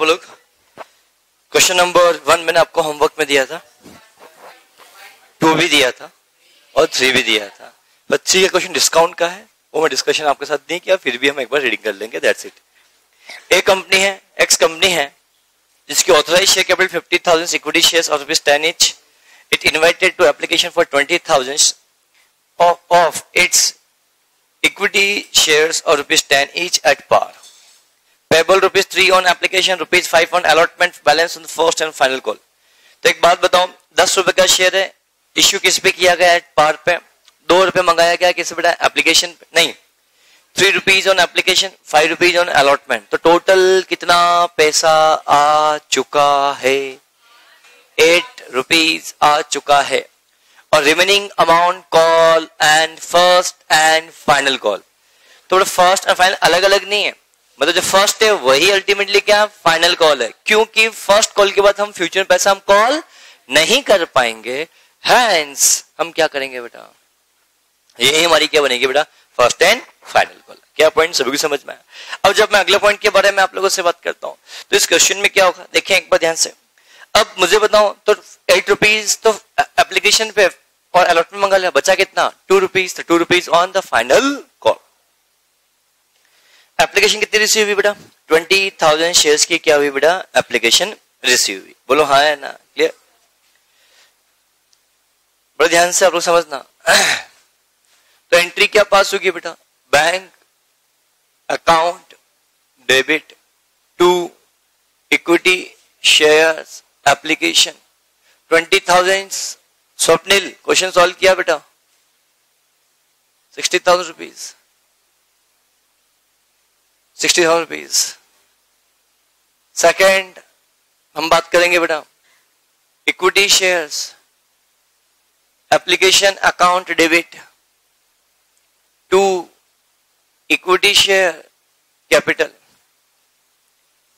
आप लोग? Question number 1 मैंने आपको होमवर्क में दिया था, 2 भी दिया था और 3 भी दिया था। बच्ची का क्वेश्चन डिस्काउंट का है, वो मैं डिस्कशन आपके साथ नहीं किया, फिर भी हम एक बार रीडिंग कर लेंगे, दैट्स इट। एक कंपनी है, एक्स कंपनी है, जिसकी authorised share capital 50,000 equity shares और ₹10 each. It invited to application for 20,000 of its equity shares or ₹10 each at par. Payable ₹3 on application, ₹5 on allotment, balance on the first and final call. तो एक बात बताओ, 10 रुपए का share है, issue किस पे किया गया है? पार पे। 2 रुपए मंगाया गया किस पे? एप्लीकेशन नहीं। ₹3 ऑन एप्लीकेशन, ₹5 ऑन अलॉटमेंट। तो टोटल कितना पैसा आ चुका है? ₹8 आ चुका है। और remaining amount call and first and final call. तो फर्स्ट एंड फाइनल अलग अलग नहीं है, मतलब जो फर्स्ट है वही अल्टीमेटली क्या फाइनल कॉल है, क्योंकि फर्स्ट कॉल के बाद हम फ्यूचर पैसा हम कॉल नहीं कर पाएंगे, हैंस हम क्या करेंगे बेटा? यही हमारी क्या बनेगी बेटा? First and final call. क्या पॉइंट सभी को समझ में आया? अब जब मैं अगले पॉइंट के बारे में आप लोगों से बात करता हूं, तो इस क्वेश्चन में क्या होगा देखिए एक बार ध्यान से। अब मुझे बताओ, तो ₹8 तो एप्लीकेशन पे और अलॉटमेंट मंगा लिया, बचा कितना? ₹2। तो ₹2 on the final call. Application कितनी रिसीव हुई बेटा? 20,000 शेयर्स की क्या हुई बेटा? एप्लीकेशन रिसीव हुई। बोलो हाँ है ना? क्लियर? बड़े ध्यान से आप लोग समझना। तो एंट्री क्या पास होगी बेटा? Bank account debit to equity shares application 20,000। Swapnil question solve किया बेटा? ₹60,000, ₹60,000। सेकेंड हम बात करेंगे बेटा equity shares application account debit to equity share capital.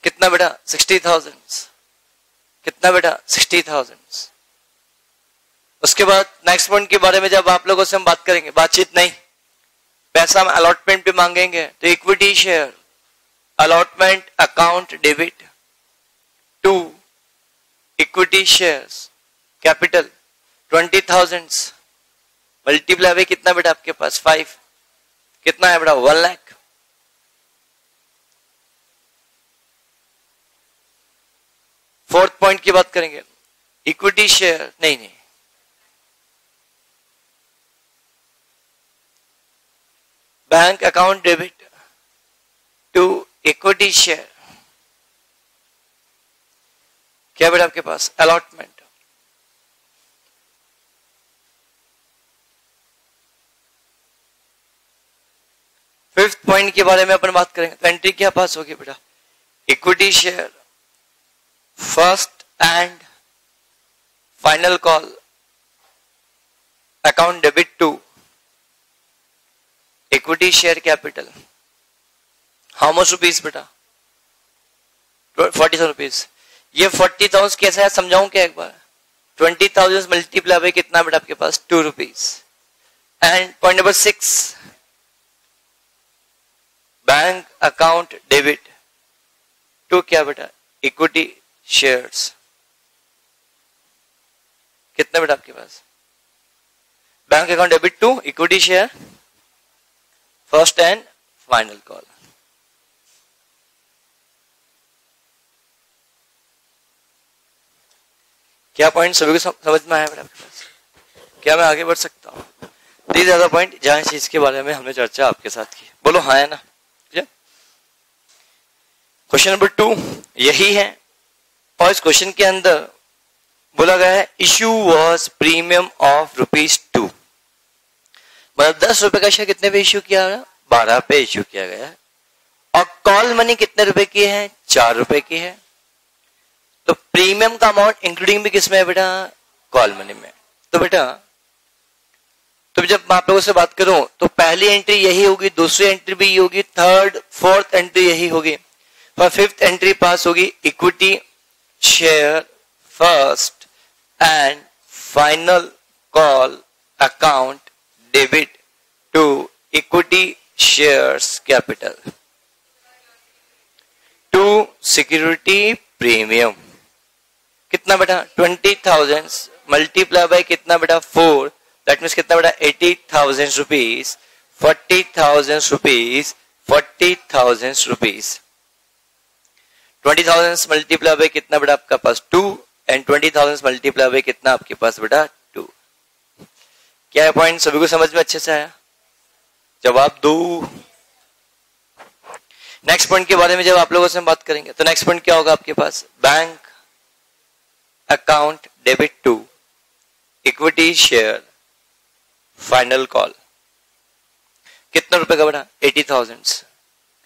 कितना बेटा? 60,000। कितना बेटा? 60,000। उसके बाद नेक्स्ट पॉइंट के बारे में जब आप लोगों से हम बात करेंगे, बातचीत नहीं, पैसा हम अलॉटमेंट पे मांगेंगे, तो equity share allotment account debit to equity shares capital 20,000 multiply by कितना बेटा आपके पास? 5। कितना है बेटा? 1 लाख। फोर्थ पॉइंट की बात करेंगे, इक्विटी शेयर नहीं, bank account debit to equity share क्या बेटा आपके पास? अलॉटमेंट। फिफ्थ पॉइंट के बारे में अपन बात करेंगे, तो एंट्री क्या पास होगी बेटा? Equity share first and final call account debit to equity share capital. How much rupees बेटा? ₹40,000। ये 40,000 कैसा है समझाऊं क्या एक बार? 20,000 मल्टीप्लाई बाय कितना बेटा आपके पास? ₹2। And point number 6 bank account debit to क्या बेटा? Equity shares. कितना बेटा आपके पास? Bank account debit to equity share first and final call. क्या पॉइंट सभी को समझ में आया बेटा आपके पास? क्या मैं आगे बढ़ सकता हूं? दीज आर द पॉइंट जहां चीज के बारे में हमने चर्चा आपके साथ की। बोलो हाँ है ना? क्वेश्चन नंबर 2 यही है, और इस क्वेश्चन के अंदर बोला गया है इश्यू वॉज प्रीमियम ऑफ ₹2। मतलब 10 रुपए का शेयर कितने पे इश्यू किया गया? 12 पे इश्यू किया गया है। और कॉल मनी कितने रुपए की है? 4 रुपए की है। तो प्रीमियम का अमाउंट इंक्लूडिंग भी किसमें है बेटा? कॉल मनी में। तो बेटा तो जब मैं आप लोगों से बात करूं तो पहली एंट्री यही होगी, दूसरी एंट्री भी यही होगी, थर्ड फोर्थ एंट्री यही होगी, और फिफ्थ एंट्री पास होगी equity share first and final call account debit to equity shares capital. To security premium कितना बेटा 20,000 मल्टीप्लाई बाय कितना बेटा 4, दैट मीन्स कितना बेटा 80,000 rupees, 40,000 rupees, 40,000 rupees. 20,000 multiply by कितना बेटा आपका पास 2 एंड 20,000 मल्टीप्लाई बाय कितना आपके पास बेटा 2। क्या है पॉइंट, सभी को समझ में अच्छे से आया? जवाब दो। नेक्स्ट पॉइंट के बारे में जब आप लोगों से हम बात करेंगे तो नेक्स्ट पॉइंट क्या होगा आपके पास, bank account debit to equity share final call कितना रुपए का बेटा 80,000।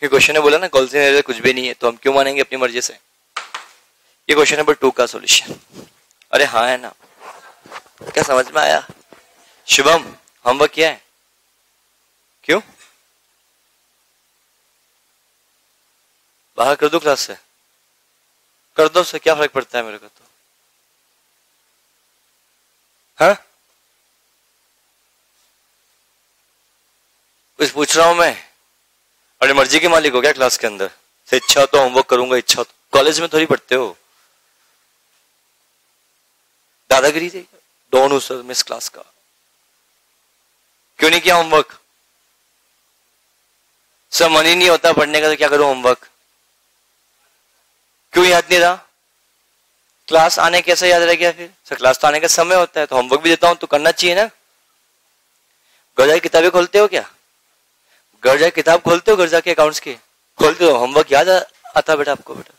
क्वेश्चन ने बोला ना कॉल से कुछ भी नहीं है तो हम क्यों मानेंगे अपनी मर्जी से। ये क्वेश्चन नंबर 2 का सॉल्यूशन। अरे हाँ है ना, क्या समझ में आया? शुभम होमवर्क किया है? क्यों बाहर कर दो क्लास से? कर दो, उससे क्या फर्क पड़ता है मेरे को तो। हाँ कुछ पूछ रहा हूं मैं, और मर्जी के मालिक हो क्या क्लास के अंदर से? इच्छा हो तो होमवर्क करूंगा, इच्छा तो कॉलेज में थोड़ी पढ़ते हो। दादागिरी थे डॉन हूं सर मिस क्लास का, क्यों नहीं किया होमवर्क? सर मन ही नहीं होता पढ़ने का तो क्या करूं होमवर्क? क्यों याद नहीं रहा? क्लास आने कैसे याद रह गया फिर? सर क्लास तो आने का समय होता है तो होमवर्क भी देता हूं तो करना चाहिए ना। घर जाके किताबें खोलते हो क्या? घर जाके किताब खोलते हो? घर जाके अकाउंट्स की खोलते हो? होमवर्क याद आता बेटा आपको? बेटा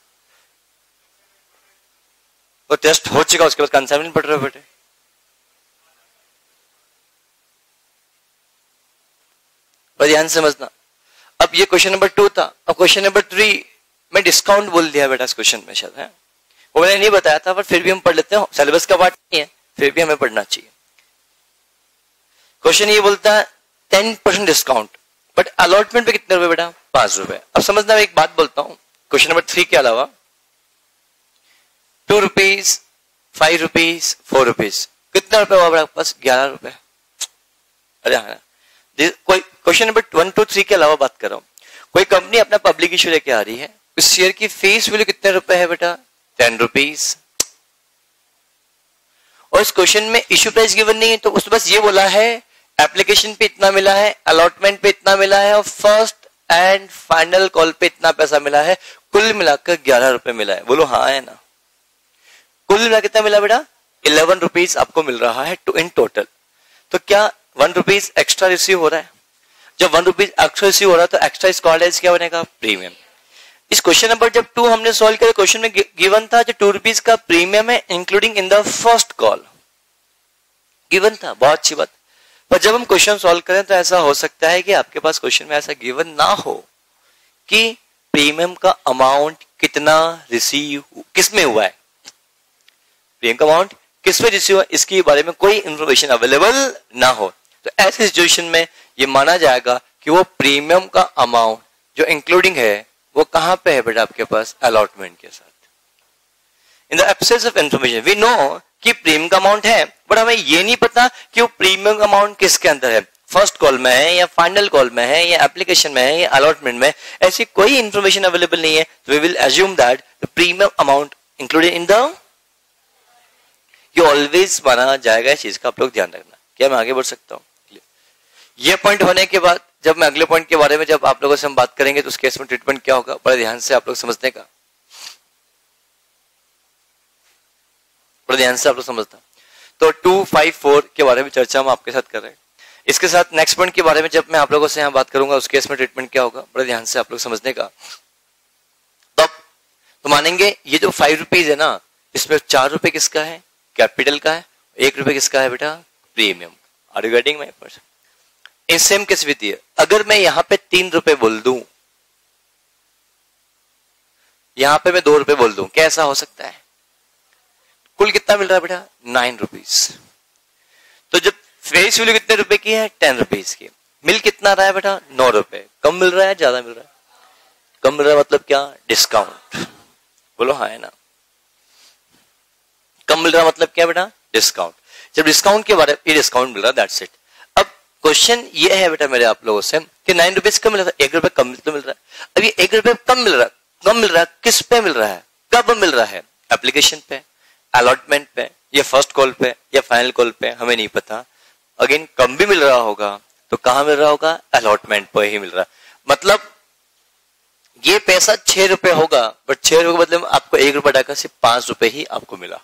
वो टेस्ट हो चुका, उसके बाद कंसाइनमेंट पढ़ रहे हो बेटे। पर ध्यान समझना, अब ये क्वेश्चन नंबर 2 था। अब क्वेश्चन नंबर 3 में डिस्काउंट बोल दिया बेटा इस क्वेश्चन में, शायद है वो मैंने नहीं बताया था, पर फिर भी हम पढ़ लेते हैं। सिलेबस का पार्ट नहीं है, फिर भी हमें पढ़ना चाहिए। क्वेश्चन ये बोलता है 10% डिस्काउंट, बट अलॉटमेंट पे कितने रुपए बेटा? 5 रुपए। अब समझना, मैं एक बात बोलता हूं, क्वेश्चन नंबर 3 के अलावा 2 रुपीज, 5 रुपीज, 4 रुपीज, कितना रुपए हुआ आपके पास? 11 रुपए। अरे हाँ, कोई क्वेश्चन नंबर 1 2 3 के अलावा बात कर रहा हूं। कोई कंपनी अपना पब्लिक इश्यू लेके आ रही है, उस शेयर की फेस वैल्यू कितने रुपए है बेटा? 10 रुपीज। और इस क्वेश्चन में इश्यू प्राइस गिवन नहीं है, तो उसने बस ये बोला है एप्लीकेशन पे इतना मिला है, अलॉटमेंट पे इतना मिला है, और फर्स्ट एंड फाइनल कॉल पे इतना पैसा मिला है, कुल मिलाकर 11 रुपए मिला है। बोलो हाँ है ना? कुल मिला कितना मिला बेटा? 11 रुपीज आपको मिल रहा है इन टोटल। तो क्या 1 रुपीज एक्स्ट्रा रिसीव हो रहा है? जब 1 रुपीज एक्स्ट्रा रिसीव हो रहा है तो एक्स्ट्रा इस कॉल्ड एज क्या बनेगा? प्रीमियम। इस क्वेश्चन नंबर जब 2 हमने सॉल्व किया, क्वेश्चन में गिवन था जो 2 रुपीज का प्रीमियम है including in the first call, given था। बहुत अच्छी बात। पर जब हम क्वेश्चन सॉल्व करें तो ऐसा हो सकता है कि आपके पास क्वेश्चन में ऐसा गिवन ना हो कि प्रीमियम का अमाउंट कितना रिसीव किसमें हुआ है, प्रीमियम का अमाउंट किसमें रिसीव हुआ, इसके बारे में कोई इंफॉर्मेशन अवेलेबल ना हो। तो ऐसी सिचुएशन में ये माना जाएगा कि वो प्रीमियम का अमाउंट जो इंक्लूडिंग है वो कहां पे है बेटा? आपके पास अलॉटमेंट के साथ। In the absence of information we know कि प्रीमियम का अमाउंट है, बट हमें ये नहीं पता कि वो प्रीमियम अमाउंट किसके अंदर है, फर्स्ट कॉल में है या फाइनल कॉल में है या एप्लीकेशन में है या अलॉटमेंट में। ऐसी कोई इंफॉर्मेशन अवेलेबल नहीं है, तो we will assume that the premium amount included in the, ये ऑलवेज माना जाएगा। इस चीज का आप लोग ध्यान रखना। क्या मैं आगे बढ़ सकता हूँ? ये पॉइंट होने के बाद जब मैं अगले पॉइंट के बारे में जब आप लोगों से हम बात करेंगे तो उस केस में ट्रीटमेंट क्या होगा, बड़े ध्यान से आप लोग समझने का, बड़े ध्यान से आप लोग समझना। तो 2, 5, 4 के बारे में चर्चा हम आपके साथ कर रहे हैं। इसके साथ नेक्स्ट पॉइंट के बारे में जब मैं आप लोगों से यहाँ बात करूंगा उस केस में ट्रीटमेंट क्या होगा, बड़े ध्यान से आप लोग समझने का। तो मानेंगे ये जो 5 रुपीज है ना, इसमें 4 रुपए किसका है? कैपिटल का है। 1 रुपए किसका है बेटा? Premium. Are you getting my point? In same case with ये, अगर मैं यहां पे 3 रुपए बोल दूं, यहां पे मैं 2 रुपए बोल दूं, कैसा हो सकता है? कुल कितना मिल रहा है बेटा? 9 रुपीज। तो जब फेस वैल्यू कितने रुपए की है? 10 रुपीज की। मिल कितना रहा है बेटा? 9 रुपए। कम मिल रहा है ज्यादा मिल रहा है? कम मिल रहा है, मतलब क्या? डिस्काउंट। बोलो हाँ है ना? कम मिल रहा मतलब क्या बेटा? डिस्काउंट। जब डिस्काउंट के बारे में, ये डिस्काउंट मिल रहा है, दैट्स इट। अब क्वेश्चन ये है बेटा मेरे आप लोगों से कि 9 रुपीज कम मिल रहा है, 1 रुपए कम तो मिल रहा है। अब ये 1 रुपए कम मिल रहा है, कब मिल रहा है, किस पे मिल रहा है, कब मिल रहा है, एप्लीकेशन पे, अलॉटमेंट पे, या फर्स्ट कॉल पे, या फाइनल कॉल पे, हमें नहीं पता। अगेन कम भी मिल रहा होगा तो कहां मिल रहा होगा, अलॉटमेंट पे ही मिल रहा है। मतलब ये पैसा 6 रुपए होगा, बट 6 रुपए के बदले में आपको 1 रुपए डाका सिर्फ 5 रुपए ही आपको मिला।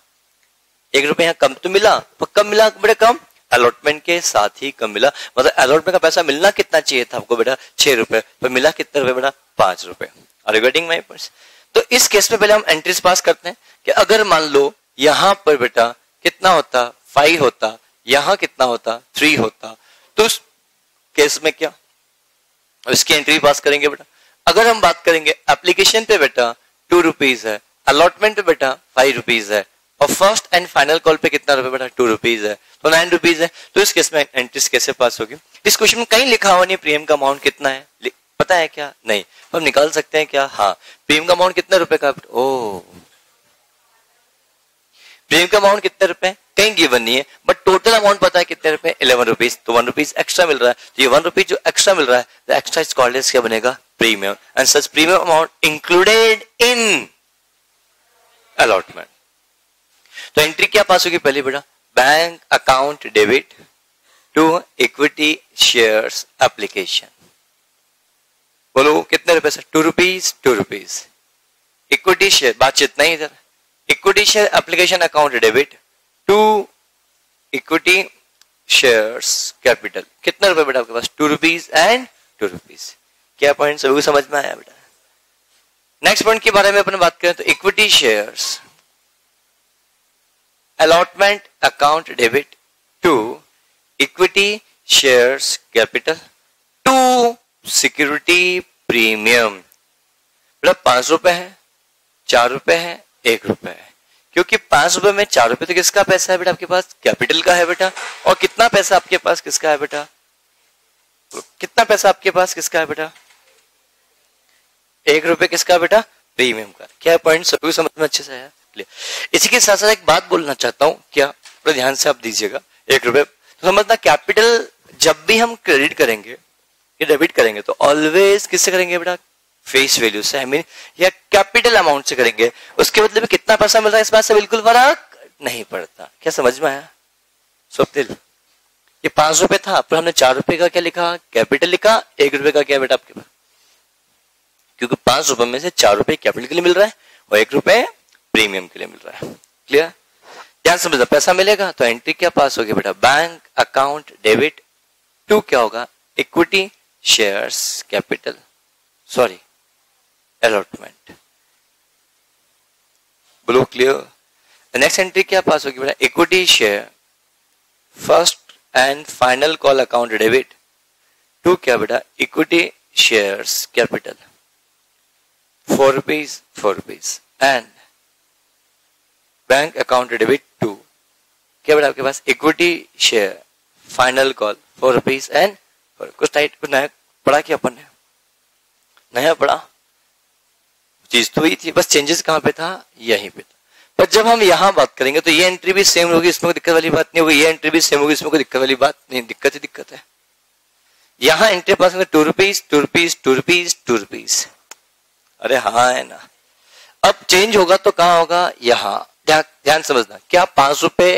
1 रुपए यहाँ कम तो मिला, पर कम मिला बड़े कम, अलॉटमेंट के साथ ही कम मिला। मतलब अलॉटमेंट का पैसा मिलना कितना चाहिए था आपको बेटा, 6 रुपए, पर मिला कितने रुपए बेटा, 5 रुपए। Are you getting my point? तो इस केस में पहले हम एंट्रीज पास करते हैं कि अगर मान लो यहां पर बेटा कितना होता, 5 होता, यहां कितना होता, 3 होता, तो उस केस में क्या, इसकी एंट्री पास करेंगे बेटा। अगर हम बात करेंगे एप्लीकेशन पे बेटा 2 रुपीज है, अलॉटमेंट पे बेटा 5 रुपीज है, और फर्स्ट एंड फाइनल कॉल पे कितना रुपए बेटा, 2 रुपीज है, तो 9 रुपीज है। तो इस केस में एंट्रीज कैसे पास होगी? इस क्वेश्चन में कहीं लिखा हुआ नहीं प्रीमियम का अमाउंट कितना है, पता है क्या? नहीं। हम निकाल सकते हैं क्या? हाँ। प्रीमियम का अमाउंट कितने रुपए का? ओ, प्रीमियम का अमाउंट कितने रुपए कहीं गिवन नहीं है, बट टोटल अमाउंट पता है कितने रुपए, 11 रुपीज। तो 1 रुपीज एक्स्ट्रा मिल रहा है, तो ये 1 रुपीज जो एक्स्ट्रा मिल रहा है, the extra is called as क्या बनेगा, premium, and such premium amount included in allotment. तो एंट्री क्या पास होगी पहले बेटा, bank account debit to equity shares application. बोलो कितने रुपए से, 2 रुपीज, 2 रुपीज। इक्विटी शेयर, बातचीत नहीं इधर, equity share application account debit to equity shares capital, कितने रुपए बेटा आपके पास, 2 रुपीज एंड 2 रुपीज। क्या पॉइंट सभी को समझ में आया बेटा? नेक्स्ट पॉइंट के बारे में अपन बात करें तो equity shares allotment account debit to equity shares capital to security premium. बेटा 5 रुपए है, 4 रुपए है, 1 रुपए है, क्योंकि 5 रुपए में 4 रुपए तो किसका पैसा है बेटा आपके पास, कैपिटल का है बेटा। और कितना पैसा आपके पास किसका है बेटा, कितना पैसा आपके पास किसका है बेटा, 1 रुपए किसका बेटा, प्रीमियम का। क्या पॉइंट सभी समझ में अच्छे से आया? इसी के साथ साथ एक बात बोलना चाहता हूं, क्या थोड़ा ध्यान से आप दीजिएगा। 1 रुपए तो समझना, कैपिटल जब भी हम क्रेडिट करेंगे या डेबिट करेंगे तो ऑलवेज किससे करेंगे बेटा, फेस वैल्यू से, आई मीन या कैपिटल अमाउंट से करेंगे। उसके बदले में कितना पैसा मिल रहा है इस बात से बिल्कुल फर्क नहीं पड़ता। क्या समझ में आया स्वप्निल? ये 5 रुपए था, पर हमने 4 रुपए का क्या लिखा, कैपिटल लिखा, 1 रुपए का क्या बेटा आपके पास, क्योंकि 5 रुपए में से 4 रुपए कैपिटल के लिए मिल रहा है और 1 रुपए प्रीमियम के लिए मिल रहा है। क्लियर? ध्यान समझना, पैसा मिलेगा तो एंट्री क्या पास होगी बेटा, बैंक अकाउंट डेबिट टू क्या होगा, equity shares capital, sorry allotment. बोलो क्लियर? नेक्स्ट एंट्री क्या पास होगी बेटा, equity share first and final call account debit to क्या बेटा, equity shares capital 4 rupees 4 rupees and bank account debit to क्या बेटा आपके पास, equity share final call 4 rupees and कुछ टाइट, कुछ नया पढ़ा क्या अपन ने, नया पढ़ा चीज तो ही थी, बस चेंजेस कहां पे था, यहीं पे था। पर जब हम यहां बात करेंगे तो ये एंट्री भी सेम होगी, इसमें कोई दिक्कत वाली बात नहीं होगी, ये एंट्री भी सेम होगी, इसमें कोई दिक्कत वाली बात नहीं, दिक्कत ही दिक्कत है। यहां एंट्री पास में 2 रुपीज 2 रुपीज 2 रुपीज 2 रुपीज, अरे हाँ है ना। अब चेंज होगा तो कहां होगा, यहां। ध्यान समझना, क्या 5 रुपए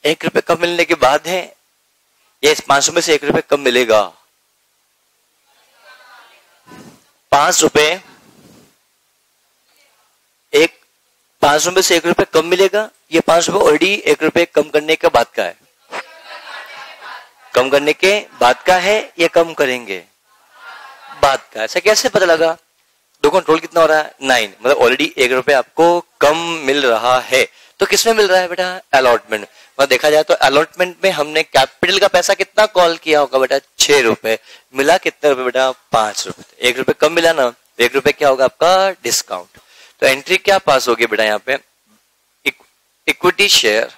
1 रुपए कम मिलने के बाद है, या इस 5 रुपए से 1 रुपए कम मिलेगा, 5 रुपए 5 रुपए से 1 रुपए कम मिलेगा, ये 5 रुपए ऑलरेडी 1 रुपए कम करने के बाद का है, कम करने के बाद का है, ये कम करेंगे बाद का। ऐसा कैसे पता लगा? दो कंट्रोल कितना हो रहा है, 9, मतलब ऑलरेडी 1 रुपए आपको कम मिल रहा है। तो किसमें मिल रहा है बेटा, अलॉटमेंट। मतलब देखा जाए तो अलॉटमेंट में हमने कैपिटल का पैसा कितना कॉल किया होगा बेटा, 6 रुपए, मिला कितने रुपए बेटा, 5 रुपए। 1 रुपए कम मिला ना, 1 रुपए क्या होगा आपका डिस्काउंट। तो एंट्री क्या पास होगी बेटा यहाँ पे, equity share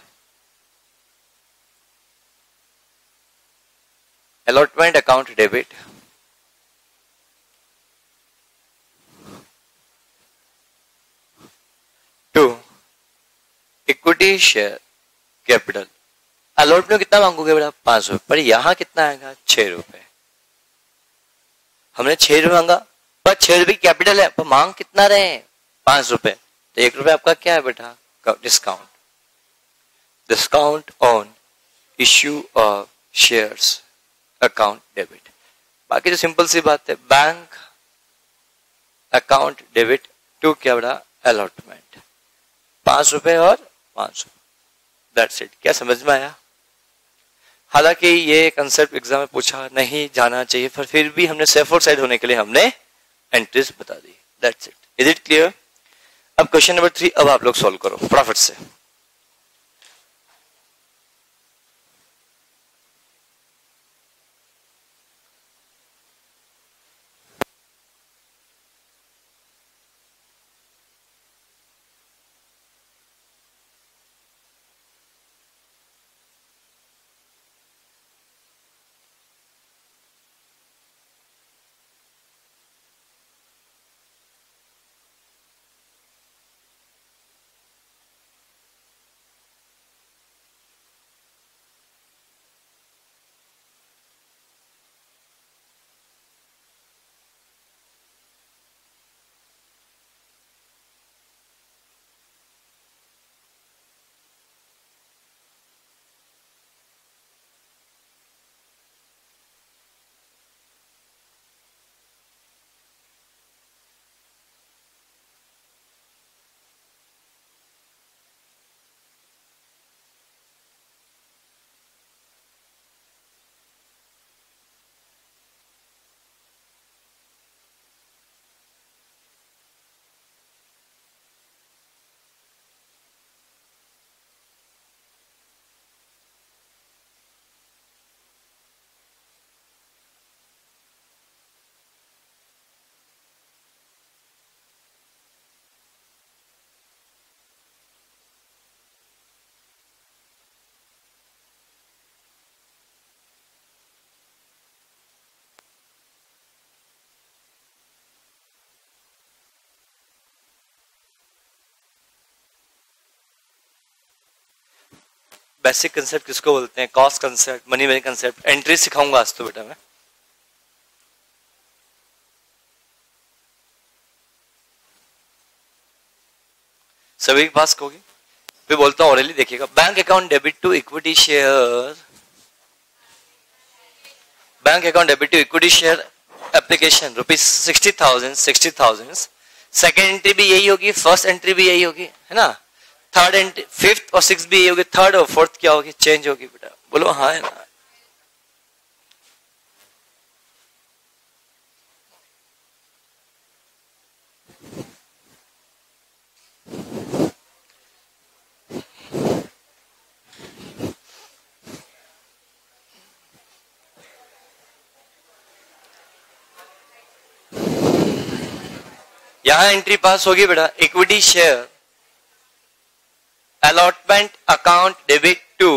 allotment account debit to equity share capital. Allotment कितना मांगोगे बेटा, 500, पर यहां कितना आएगा, 6 रुपए। हमने 6 रुपए मांगा, पर 6 रुपए कैपिटल है, पर मांग कितना रहे हैं 5 रुपए, तो 1 रुपए आपका क्या है बेटा discount. Discount on issue of shares account debit. बाकी तो सिंपल सी बात है, बैंक अकाउंट डेबिट टू क्या बड़ा अलॉटमेंट, 5 रुपए और 5 रुपए, दैट्स इट। क्या समझ में आया? हालांकि ये कंसेप्ट एग्जाम में पूछा नहीं जाना चाहिए, पर फिर भी हमने सेफ और साइड होने के लिए हमने एंट्रीज बता दी, that's it. Is it clear? अब क्वेश्चन नंबर 3 अब आप लोग सॉल्व करो फटाफट से। बेसिक कंसेप्ट किसको बोलते हैं? Cost concept, money management concept, entry सिखाऊंगा आज तो बेटा मैं। सभी के पास कहोगे? फिर बोलता हूँ ऑरेली देखिएगा। Bank account debit to equity share, bank account debit to equity share application ₹60,000 60,000। Second entry भी यही होगी, फर्स्ट एंट्री भी यही होगी, है ना। थर्ड एंट्री, फिफ्थ और सिक्स भी यही होगी, थर्ड और फोर्थ क्या होगी? चेंज होगी बेटा। बोलो हाँ है ना। यहां एंट्री पास होगी बेटा, equity share allotment account debit to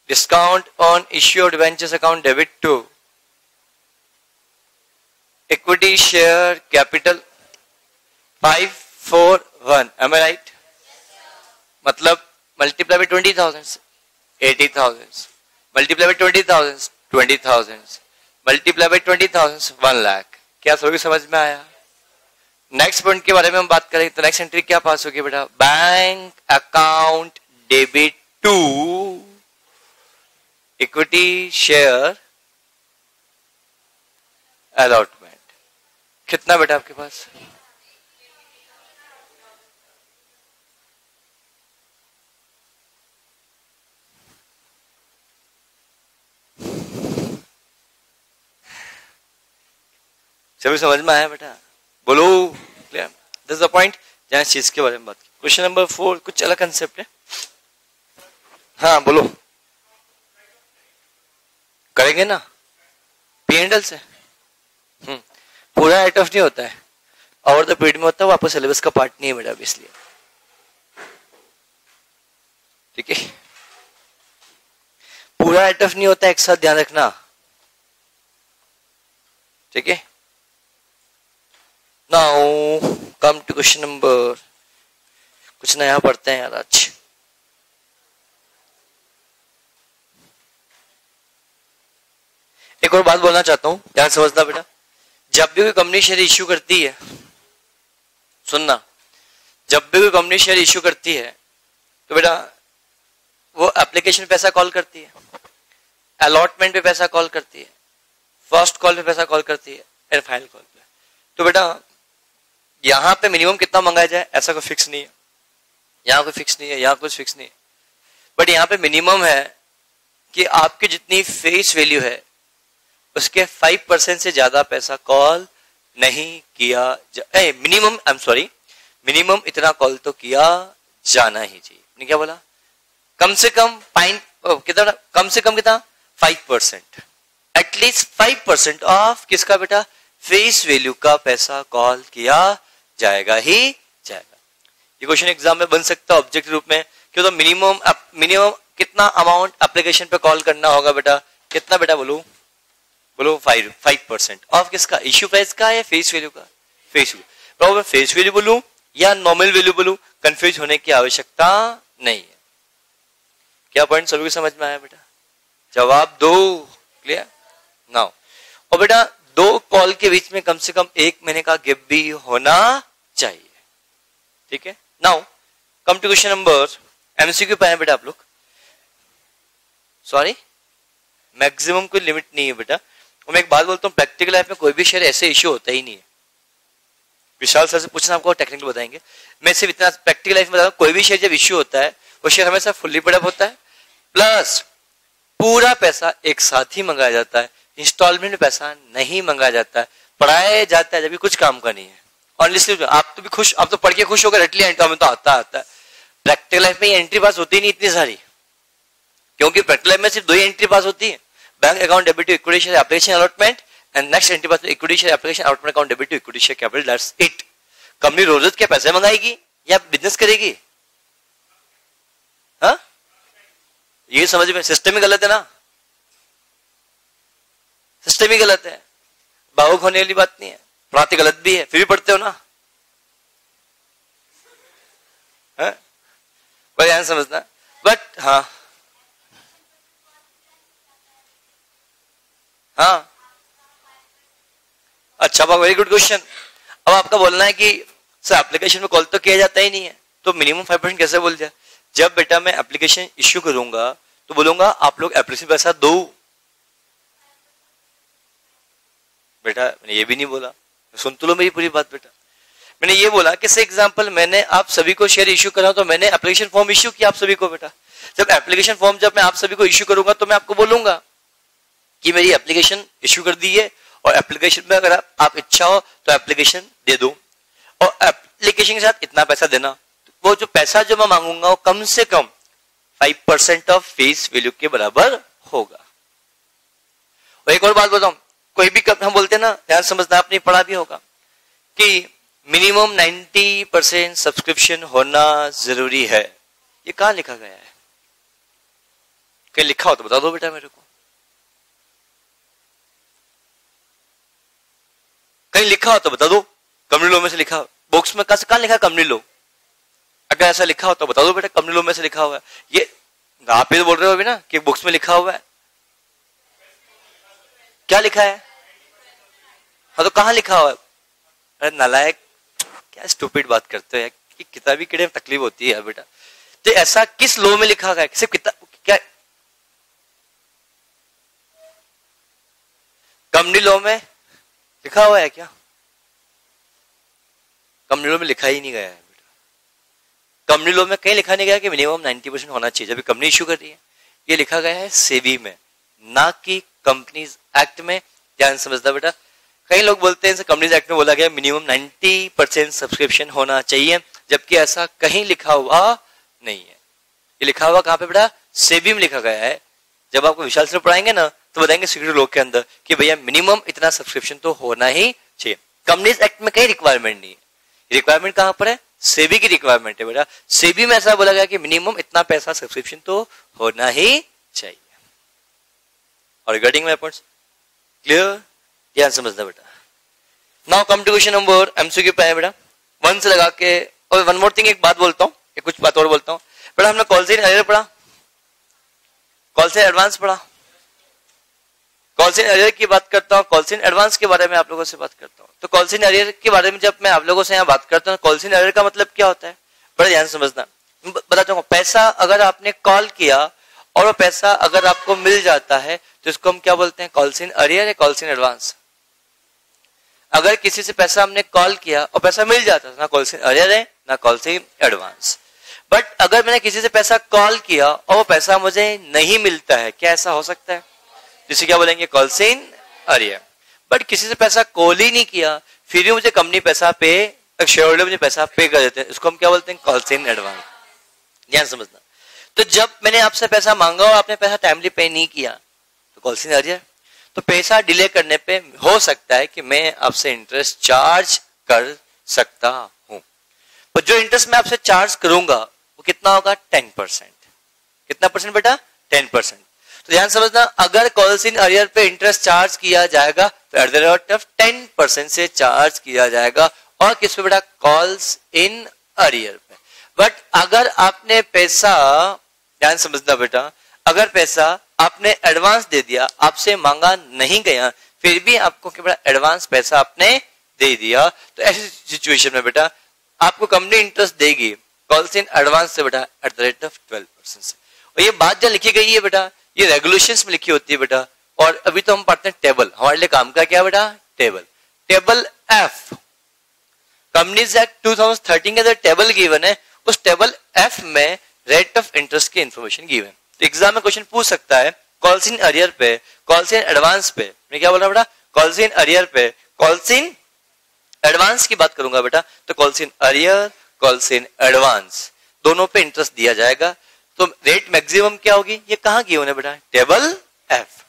discount on issued debentures account debit to equity share capital 541, am I right? मतलब multiply by 20,000 80,000, multiply by 20,000 20,000, multiply by 20,000 1 lakh. क्या सभी समझ में आया? नेक्स्ट पॉइंट के बारे में हम बात करेंगे तो नेक्स्ट एंट्री क्या पास होगी बेटा? Bank account debit to equity share allotment. कितना बेटा आपके पास? सभी समझ में आया बेटा? बोलो clear? This is the point जहां चीज के बारे में बात की। क्वेश्चन नंबर 4 कुछ अलग कंसेप्ट है। हाँ बोलो, करेंगे ना P&L से। पूरा राइट ऑफ नहीं होता है, ओवर द पीरियड में होता है, वो आपको सिलेबस का पार्ट नहीं है बेटा, इसलिए ठीक है। पूरा राइट ऑफ नहीं होता, एक साथ ध्यान रखना, ठीक है। Now come to question number, कुछ नया पढ़ते हैं यार आज। एक और बात बोलना चाहता हूं, ध्यान समझना बेटा। जब भी कोई कंपनी शेयर इश्यू करती है, सुनना, जब भी कोई कंपनी शेयर इश्यू करती है तो बेटा वो एप्लीकेशन पे पैसा कॉल करती है, अलॉटमेंट पे पैसा कॉल करती है, फर्स्ट कॉल पे पैसा कॉल करती है, एंड फाइनल कॉल पे। तो बेटा यहां पे मिनिमम कितना मंगाया जाए ऐसा कोई फिक्स नहीं है, यहां कोई फिक्स नहीं है, यहां कुछ फिक्स नहीं है, बट यहां पे मिनिमम है कि आपकी जितनी फेस वैल्यू है उसके 5% से ज्यादा पैसा कॉल नहीं किया minimum, I am sorry, minimum इतना कॉल तो किया जाना ही चाहिए। मैंने क्या बोला? कम से कम कितना, कम से कम कितना, 5%, एटलीस्ट 5% ऑफ किसका बेटा, फेस वैल्यू का पैसा कॉल किया जाएगा ही जाएगा। ये क्वेश्चन एग्जाम में बन सकता है ऑब्जेक्ट रूप में, क्यों तो मिनिमम कितना अमाउंट एप्लीकेशन पे कॉल करना होगा बेटा, कितना बेटा बोलो 5% ऑफ किसका, इश्यू प्राइस का या फेस वैल्यू का, फेस वैल्यू। तो मैं फेस वैल्यू बोलूं या नॉमिनल वैल्यू बोलूं, कंफ्यूज होने की आवश्यकता नहीं है। क्या पॉइंट सभी को समझ में आया बेटा? जवाब दो, क्लियर नाउ। और बेटा 2 कॉल के बीच में कम से कम 1 महीने का गैप भी होना चाहिए, ठीक है। Now come to question number, MCQ पे आए बेटा आप लोग। सॉरी, मैक्सिमम कोई लिमिट नहीं है बेटा। और मैं एक बात बोलता हूँ, प्रैक्टिकल लाइफ में कोई भी शेयर ऐसे इश्यू होता ही नहीं है। विशाल सर से पूछना, आपको टेक्निकल बताएंगे। मैं सिर्फ इतना प्रैक्टिकल लाइफ में बता रहा हूं, कोई भी शेयर जब इश्यू होता है वो शेयर हमेशा फुल्ली पेड होता है, प्लस पूरा पैसा एक साथ ही मंगाया जाता है, इंस्टॉलमेंट में पैसा नहीं मंगाया जाता है, पढ़ाया जाता है जब भी कुछ काम का नहीं है। ऑनलिस्टली आप तो भी खुश, आप तो पढ़ के खुश होकर रट लिया, हमें तो आता है। प्रैक्टिकल लाइफ में ये एंट्री पास होती नहीं इतनी सारी, क्योंकि प्रैक्टिकल लाइफ में सिर्फ 2 ही एंट्री पास होती है, bank account debit to equity share application allotment, and next entry pass equity share application allotment account debit to equity share capital, that's it. Company रोज क्या पैसे मंगाएगी या बिजनेस करेगी? हाँ, ये समझ में, सिस्टम ही गलत है ना, सिस्टम ही गलत है। भावुक होने वाली बात नहीं है, पढ़ाते गलत भी है, फिर भी पढ़ते हो ना, कोई ध्यान समझना। बट हाँ हाँ, अच्छा, वेरी गुड क्वेश्चन। अब आपका बोलना है कि सर एप्लीकेशन में कॉल तो किया जाता ही नहीं है, तो मिनिमम 5% कैसे बोल दिया? जब बेटा मैं एप्लीकेशन इश्यू करूंगा तो बोलूंगा आप लोग एप्लीकेशन पैसा दो। बेटा मैंने ये भी नहीं बोला, सुन तो लो मेरी पूरी बात बेटा। मैंने ये बोला कि से एग्जांपल मैंने आप सभी को शेयर इश्यू करा तो मैंने एप्लीकेशन फॉर्म इश्यू किया आप सभी को बेटा। जब एप्लीकेशन फॉर्म जब मैं आप सभी को इश्यू करूंगा तो मैं आपको बोलूंगा कि मेरी एप्लीकेशन इश्यू कर दी है, और एप्लीकेशन में अगर आप इच्छा हो तो एप्लीकेशन दे दो, और एप्लीकेशन के साथ इतना पैसा देना। वो जो पैसा जो मैं मांगूंगा वो कम से कम 5% ऑफ फेस वैल्यू के बराबर होगा। और एक और बात बताऊं, कोई भी हम बोलते हैं ना, ध्यान समझना, आपने पढ़ा भी होगा कि मिनिमम 90% सब्सक्रिप्शन होना जरूरी है। ये कहां लिखा गया है? कहीं लिखा हो तो बता दो बेटा मेरे को, कहीं लिखा हो तो बता दो। कंपनी लॉ में से लिखा, बुक्स में कहां लिखा है कंपनी लॉ? अगर ऐसा लिखा हो तो बता दो बेटा, कंपनी लॉ में से लिखा हुआ है। ये आप ही तो बोल रहे हो अभी ना कि बुक्स में लिखा हुआ है, क्या लिखा है? हाँ तो कहां लिखा हुआ है? अरे नालायक, क्या स्टूपिड बात करते हो कि किताबी कीड़े में तकलीफ होती है यार बेटा। तो ऐसा किस लॉ में लिखा गया? सिर्फ किताब क्या कंपनी लॉ में लिखा हुआ है क्या? कंपनी लॉ में लिखा ही नहीं गया है बेटा। कंपनी लॉ में कहीं लिखा नहीं गया कि मिनिमम 90% होना चाहिए जब कंपनी इश्यू कर रही है। ये लिखा गया है सेबी में, ना कि कंपनीज एक्ट में। ध्यान समझदा बेटा। कई लोग बोलते हैं कंपनीज एक्ट में बोला गया मिनिमम 90% सब्सक्रिप्शन होना चाहिए, जबकि ऐसा कहीं लिखा हुआ नहीं है। ये लिखा हुआ कहां पे बेटा? सेबी में लिखा गया है। जब आपको विशाल सर पढ़ाएंगे ना तो बताएंगे सिक्योरिटी लॉ के अंदर कि भैया मिनिमम इतना सब्सक्रिप्शन तो होना ही चाहिए। कंपनीज एक्ट में कहीं रिक्वायरमेंट नहीं है। रिक्वायरमेंट कहां पर है? सेबी की रिक्वायरमेंट है बेटा। सेबी में ऐसा बोला गया कि मिनिमम इतना पैसा सब्सक्रिप्शन तो होना ही चाहिए। और रिगार्डिंग माय पॉइंट्स क्लियर? ध्यान समझना बेटा। Now come to question number MCQ पे है बेटा, 1 से लगा के। और वन मोर थिंग, एक बात बोलता हूँ, कुछ बात और बोलता हूँ बेटा। हमने कॉल से पढ़ा, कॉल से एडवांस पढ़ा, कॉल्स इन अरियर की बात करता हूँ, कॉल्स इन एडवांस के बारे में आप लोगों से बात करता हूँ। तो कॉल्स इन अरियर के बारे में जब मैं आप लोगों से यहाँ बात करता हूँ, कॉल्स इन अरियर का मतलब क्या होता है, बड़ा ध्यान से समझना। बताता हूँ, पैसा अगर आपने कॉल किया और वो पैसा अगर आपको मिल जाता है तो इसको हम क्या बोलते हैं, कॉल्स इन अरियर या कॉल्स इन एडवांस। अगर किसी से पैसा हमने कॉल किया और पैसा मिल जाता है, ना कॉल्स इन अरियर है ना कॉल्स इन एडवांस। बट अगर मैंने किसी से पैसा कॉल किया और वो पैसा मुझे नहीं मिलता है, क्या ऐसा हो सकता है, जिसे क्या बोलेंगे, कॉल्स इन अरियर। बट किसी से पैसा कॉल ही नहीं किया फिर भी मुझे कंपनी पैसा पे, शेयर होल्डर मुझे पैसा पे कर देते हैं, इसको हम क्या बोलते हैं, कॉल्स इन एडवांस। ध्यान समझना। तो जब मैंने आपसे पैसा मांगा और आपने पैसा टाइमली पे नहीं किया तो कॉल्स इन अरियर। तो पैसा डिले करने पे हो सकता है कि मैं आपसे इंटरेस्ट चार्ज कर सकता हूं, पर जो इंटरेस्ट मैं आपसे चार्ज करूंगा वो कितना होगा, 10%। कितना परसेंट बेटा, 10%। तो ध्यान समझना, अगर कॉल्स इन अरियर पे इंटरेस्ट चार्ज किया जाएगा तो एट द रेट ऑफ 10% से चार्ज किया जाएगा, और किस पे बेटा, कॉल्स इन अरियर पे। बट अगर आपने पैसा, ध्यान समझना बेटा, अगर पैसा आपने एडवांस दे दिया, आपसे मांगा नहीं गया, फिर भी आपको क्या बेटा, एडवांस पैसा आपने दे दिया, तो ऐसी सिचुएशन में बेटा आपको कंपनी इंटरेस्ट देगी कॉल्स इन एडवांस से बेटा एट द रेट ऑफ 12% से। और ये बात जो लिखी गई है बेटा, ये रेगुलेशंस में लिखी होती है बेटा। और अभी तो हम पढ़ते हैं टेबल, हमारे लिए काम का क्या बेटा, table. Table F, companies act 2013 के अंदर टेबल गिवन है, उस टेबल एफ में रेट ऑफ इंटरेस्ट की इंफॉर्मेशन गिवन। तो एग्जाम में क्वेश्चन पूछ सकता है, कॉल्स इन अरियर पे, कॉल्स इन एडवांस पे, मैं क्या बोल रहा बेटा, कॉल्स इन अरियर पे, कॉल्स इन एडवांस की बात करूंगा बेटा, तो calls in arrear, calls in advance, दोनों पे इंटरेस्ट दिया जाएगा। तो रेट मैक्सिमम क्या होगी, ये कहां गिवन है बेटा, table F.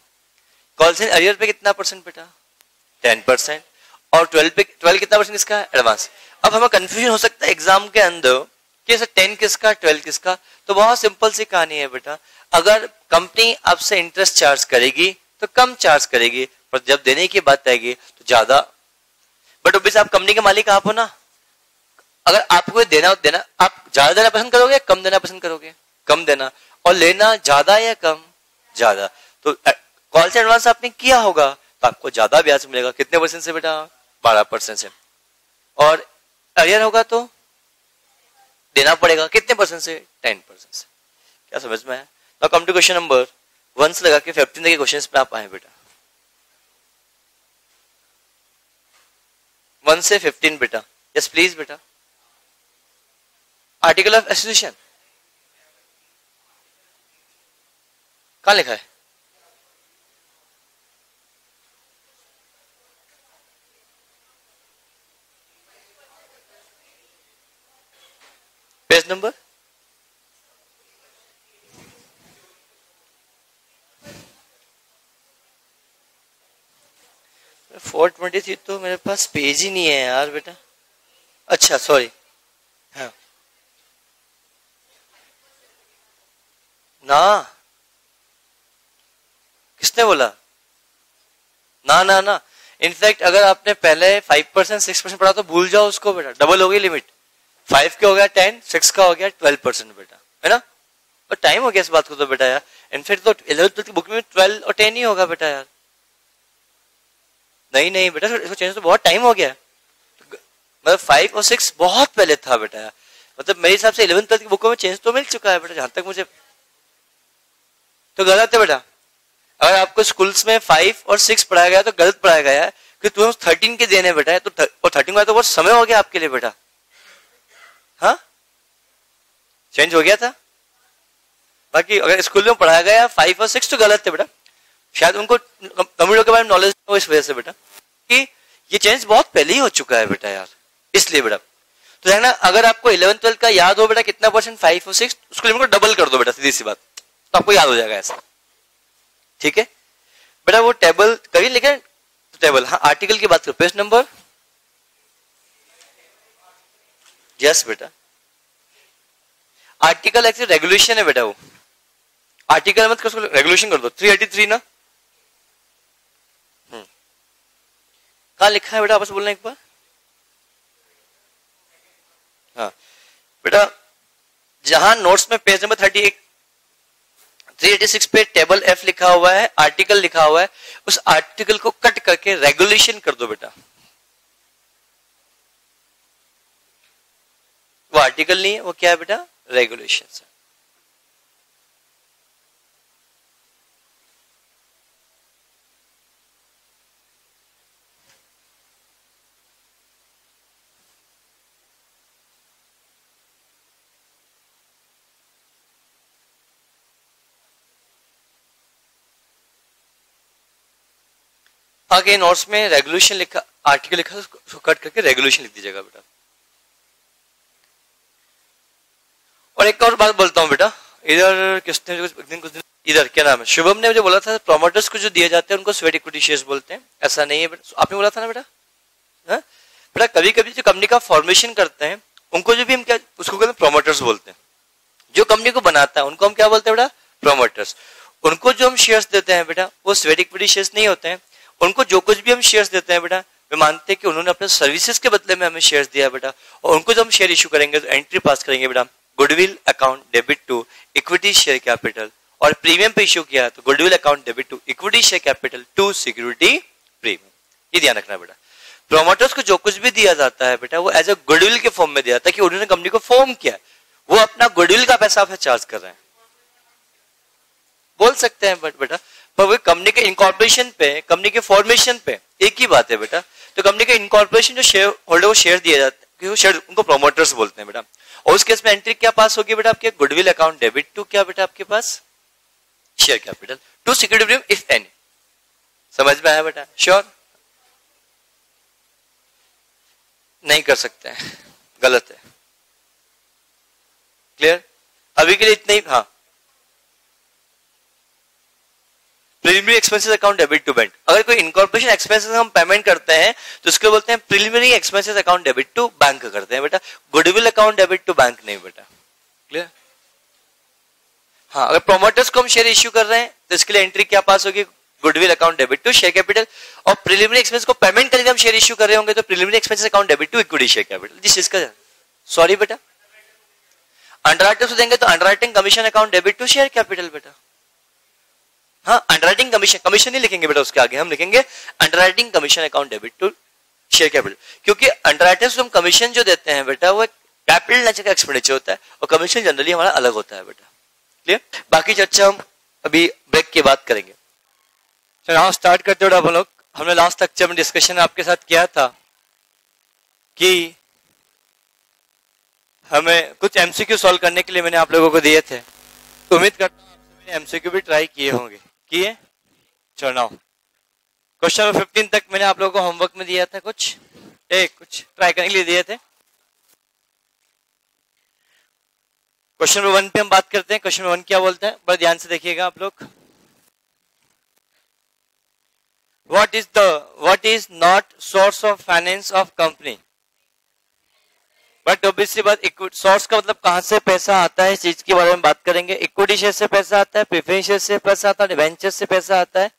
Calls in arrear पे कितना परसेंट बेटा, 10%, और 12 कितना परसेंट इसका, एडवांस। अब हमें कंफ्यूजन हो सकता है एग्जाम के अंदर कि 10 किसका, 12 किसका। तो बहुत सिंपल सी कहानी है बेटा, अगर कंपनी आपसे इंटरेस्ट चार्ज करेगी तो कम चार्ज करेगी, पर जब देने की बात आएगी तो ज्यादा। बट ऑब्वियसली आप कंपनी के मालिक आप हो ना, अगर आपको देना आप ज्यादा देना पसंद करोगे, कम देना पसंद करोगे, कम देना, और लेना ज्यादा या कम, ज्यादा। तो कॉल से एडवांस आपने किया होगा तो आपको ज्यादा ब्याज मिलेगा, कितने परसेंट से बेटा, 12% से। और अरियर होगा तो देना पड़ेगा कितने परसेंट से, 10% से। क्या समझ में है। Now come to question number 1 से लगा के 15 के क्वेश्चंस पे आप आए बेटा, 1 से 15 बेटा। यस प्लीज बेटा। आर्टिकल ऑफ एसोसिएशन कहां लिखा है, पेज नंबर 423। तो मेरे पास पेज ही नहीं है यार बेटा। अच्छा सॉरी, हाँ ना, किसने बोला, ना ना ना। इनफैक्ट अगर आपने पहले 5% 6% पढ़ा तो भूल जाओ उसको बेटा, डबल हो गई लिमिट, 5 के हो गया 10, 6 का हो गया 12% बेटा, है ना। और टाइम हो गया इस बात को तो बेटा यार। इनफैक्ट तो 11th की बुक में 12 और 10 ही होगा बेटा यार। नहीं नहीं बेटा, इसको चेंज तो बहुत टाइम हो गया, मतलब 5 और 6 बहुत पहले था बेटा यार। मतलब मेरे हिसाब से 11th की बुकों में चेंज तो मिल चुका है बेटा, जहां तक मुझे। तो गलत है बेटा, अगर आपको स्कूल्स में 5 और 6 पढ़ाया गया तो गलत पढ़ाया गया है, कि तुम्हें 13 के देने बेटा है, तो और 13 का तो बहुत समय हो गया आपके लिए बेटा। हाँ चेंज हो गया था। बाकी अगर स्कूल में पढ़ाया गया 5 और 6 तो गलत है बेटा, शायद उनको कंप्यूटर के बारे में नॉलेज हो इस वजह से बेटा, कि ये चेंज बहुत पहले ही हो चुका है बेटा यार, इसलिए बेटा। तो देखना, अगर आपको 11th 12th का याद हो बेटा कितना परसेंट, 5 और 6, उसको लिमिट को डबल कर दो बेटा, सीधी सी बात, तो आपको याद हो जाएगा ऐसा। ठीक है बेटा, वो टेबल कभी लिखे टेबल। हाँ आर्टिकल की बात करो, पेज नंबर, यस बेटा। आर्टिकल एक्चुअली रेगुलेशन है बेटा, वो आर्टिकल मत कर, रेगुलेशन कर दो। 383 ना, कहा लिखा है बेटा, आपस बोलना एक बार। हाँ बेटा, जहां नोट्स में पेज नंबर 38 386 पे टेबल एफ लिखा हुआ है, आर्टिकल लिखा हुआ है, उस आर्टिकल को कट करके रेगुलेशन कर दो बेटा। वो आर्टिकल नहीं है, वो क्या है बेटा? रेगुलेशन है। आगे नोट्स में रेगुलेशन लिखा, आर्टिकल लिखा, उसको कट करके रेगुलेशन लिख दीजिएगा बेटा। और एक और बात बोलता हूं बेटा, इधर किसने कुछ दिन इधर क्या नाम है, शुभम ने मुझे बोला था प्रोमोटर्स को जो दिए जाते हैं उनको स्वेट इक्विटी शेयर्स बोलते हैं। ऐसा नहीं है बेटा, आपने बोला था ना बेटा। बेटा कभी कभी जो कंपनी का फॉर्मेशन करते हैं उनको जो भी हम क्या उसको कहते हैं प्रोमोटर्स बोलते हैं। जो कंपनी को बनाता है उनको हम क्या बोलते हैं बेटा? प्रोमोटर्स। उनको जो हम शेयर्स देते हैं बेटा वो स्वेट इक्विटी शेयर्स नहीं होते हैं। उनको जो कुछ भी हम शेयर्स देते हैं बेटा वे मानते हैं कि उन्होंने अपने सर्विसेज के बदले में हमें शेयर्स दिया बेटा। और उनको जब हम शेयर इशू करेंगे तो एंट्री पास करेंगे बेटा, goodwill account debit to equity share capital, और प्रीमियम पे इशू किया तो goodwill account debit to equity share capital to security premium. ये ध्यान रखना बेटा। प्रोमोटर्स को जो कुछ भी दिया जाता है बेटा वो एज ए गुडविल के फॉर्म में दिया जाता है कि उन्होंने कंपनी को फॉर्म किया, वो अपना गुडविल का पैसा आपसे चार्ज कर रहे हैं, बोल सकते हैं। बट बेटा पर वो कंपनी के इनकॉर्पोरेशन पे, कंपनी के फॉर्मेशन पे एक ही बात है बेटा। तो कंपनी के इनकॉर्पोरेशन जो शेयर होल्डर को शेयर दिए जाते हैं वो शेयर उनको प्रोमोटर्स बोलते हैं बेटा। और उस केस में एंट्री क्या पास होगी बेटा आपके? गुडविल अकाउंट डेबिट टू क्या बेटा आपके पास? Share capital to security premium if any. समझ में आया बेटा? श्योर? नहीं कर सकते हैं, गलत है। क्लियर? अभी के लिए इतना ही। हाँ, preliminary expenses account debit to bank. अगर कोई इनकॉर्पोरेशन एक्सपेंसेस हम पेमेंट करते हैं तो उसको बोलते हैं preliminary expenses account debit to bank करते हैं बेटा, goodwill account debit to bank नहीं बेटा। क्लियर? हाँ, अगर प्रोमोटर्स को हम शेयर इश्यू कर रहे हैं तो इसके लिए एंट्री क्या पास होगी? Goodwill account debit to share capital. और प्रिलिमिनरी एक्सपेंस को पेमेंट करके हम शेयर इश्यू कर रहे होंगे तो preliminary expenses account debit to equity share capital. जिस चीज का सॉरी बेटा अंडरराइटिंग से देंगे तो underwriting commission account debit to share capital बेटा। हाँ, अंडरराइटिंग कमीशन, कमीशन नहीं लिखेंगे बेटा, उसके आगे हम लिखेंगे underwriting commission account debit to share capital. क्योंकि अंडरराइटर्स को हम कमीशन जो देते हैं बेटा वो कैपिटल नेचर का एक्सपेंडिचर होता है और कमीशन जनरली हमारा अलग होता है बेटा। क्लियर? बाकी चर्चा हम अभी ब्रेक के बाद करेंगे। चलो यहाँ स्टार्ट करते हो हम लोग। हमने लास्ट लेक्चर में डिस्कशन आपके साथ किया था कि हमें कुछ एमसीक्यू सॉल्व करने के लिए मैंने आप लोगों को दिए थे। तो उम्मीद करता हूँ आप सभी ने एमसीक्यू भी ट्राई किए होंगे। किए? चलो नाउ क्वेश्चन नंबर 15 तक मैंने आप लोगों को होमवर्क में दिया था, कुछ ट्राई करने के लिए दिए थे। क्वेश्चन नंबर 1 पे हम बात करते हैं। क्वेश्चन नंबर 1 क्या बोलता है, बड़ा ध्यान से देखिएगा आप लोग। what is not source of finance of company? But obviously बात, सोर्स का मतलब कहां से पैसा आता है इस चीज के बारे में बात करेंगे। इक्विटी शेयर से पैसा आता है, प्रेफरेंस शेयर से पैसा आता है, डिवेंचर से पैसा आता है,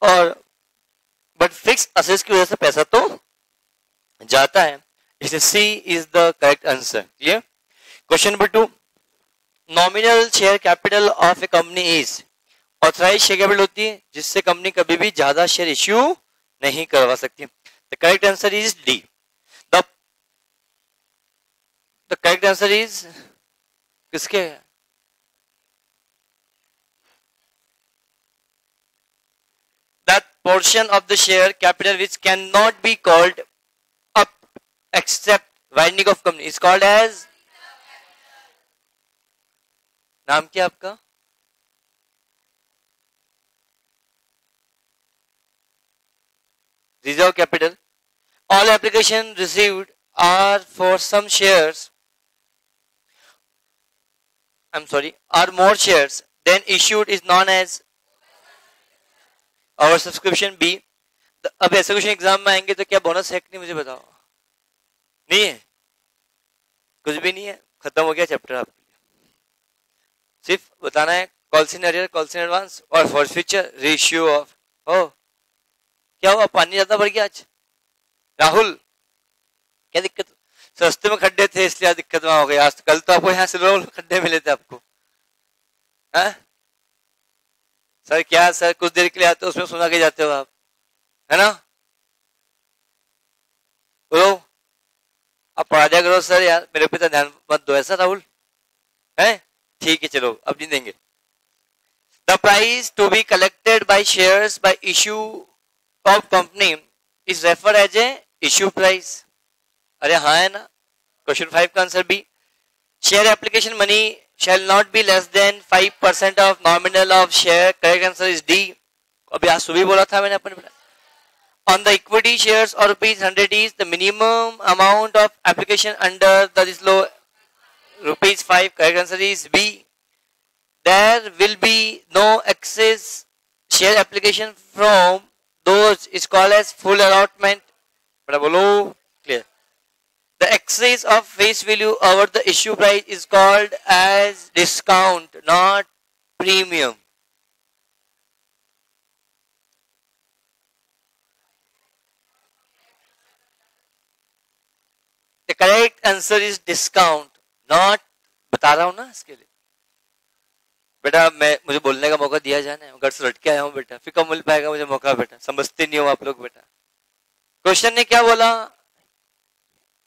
और बट फिक्स असेट्स की वजह से पैसा तो जाता है। इसलिए C is the correct answer. Clear? Question number 2, nominal share capital of a company is. Authorise share capital होती है जिससे कंपनी कभी भी ज्यादा शेयर इश्यू नहीं करवा सकती। The correct answer is D. The correct answer is किसके? That portion of the share capital which can not be called up except winding of company is called as. नाम क्या आपका? Reserve capital. All applications received are for some shares. Are more shares than issued is known as our subscription B. अब ऐसे question exam में आएंगे तो क्या bonus है कि नहीं मुझे बताओ? नहीं है, कुछ भी नहीं है, खत्म हो गया चैप्टर आपके लिए। सिर्फ बताना है calls in arrear, calls in advance और फॉर फ्यूचर रेशियो ऑफ। क्या हुआ, पानी ज्यादा बढ़ गया आज? राहुल क्या दिक्कत? सस्ते में खड्डे थे इसलिए दिक्कत वहां हो गई। आज कल तो आपको यहाँ सिल्वर खड्डे मिले थे आपको। सर क्या सर, कुछ देर के लिए आते हो उसमें सुना के जाते हो आप, है ना? बोलो, आप पढ़ा दिया करो सर यार, मेरे पे तो ध्यान मत दो ऐसा राहुल, है? ठीक है चलो अब नहीं देंगे। The price to be collected by shares by issue of company is refer as a issue price. अरे हाँ है ना, क्वेश्चन 5 का answer B. Share application money shall not be less than 5% of nominal of share, correct answer is D। अभी आज सुबह बोला था मैंने अपने। On the equity shares or rupees 100 is the minimum amount of application under this law rupees 5, correct answer is B। There will be no excess share application from those is called as full allotment। बड़ा बोलो, clear। The excess of face value over the issue price is called as discount, not premium। The correct answer is discount, not, बता रहा हूं ना इसके लिए बेटा, मुझे बोलने का मौका दिया जाना है, घर से लट के आया हूं बेटा, फिर कब मिल पाएगा मुझे मौका बेटा, समझते नहीं हो आप लोग बेटा। क्वेश्चन ने क्या बोला,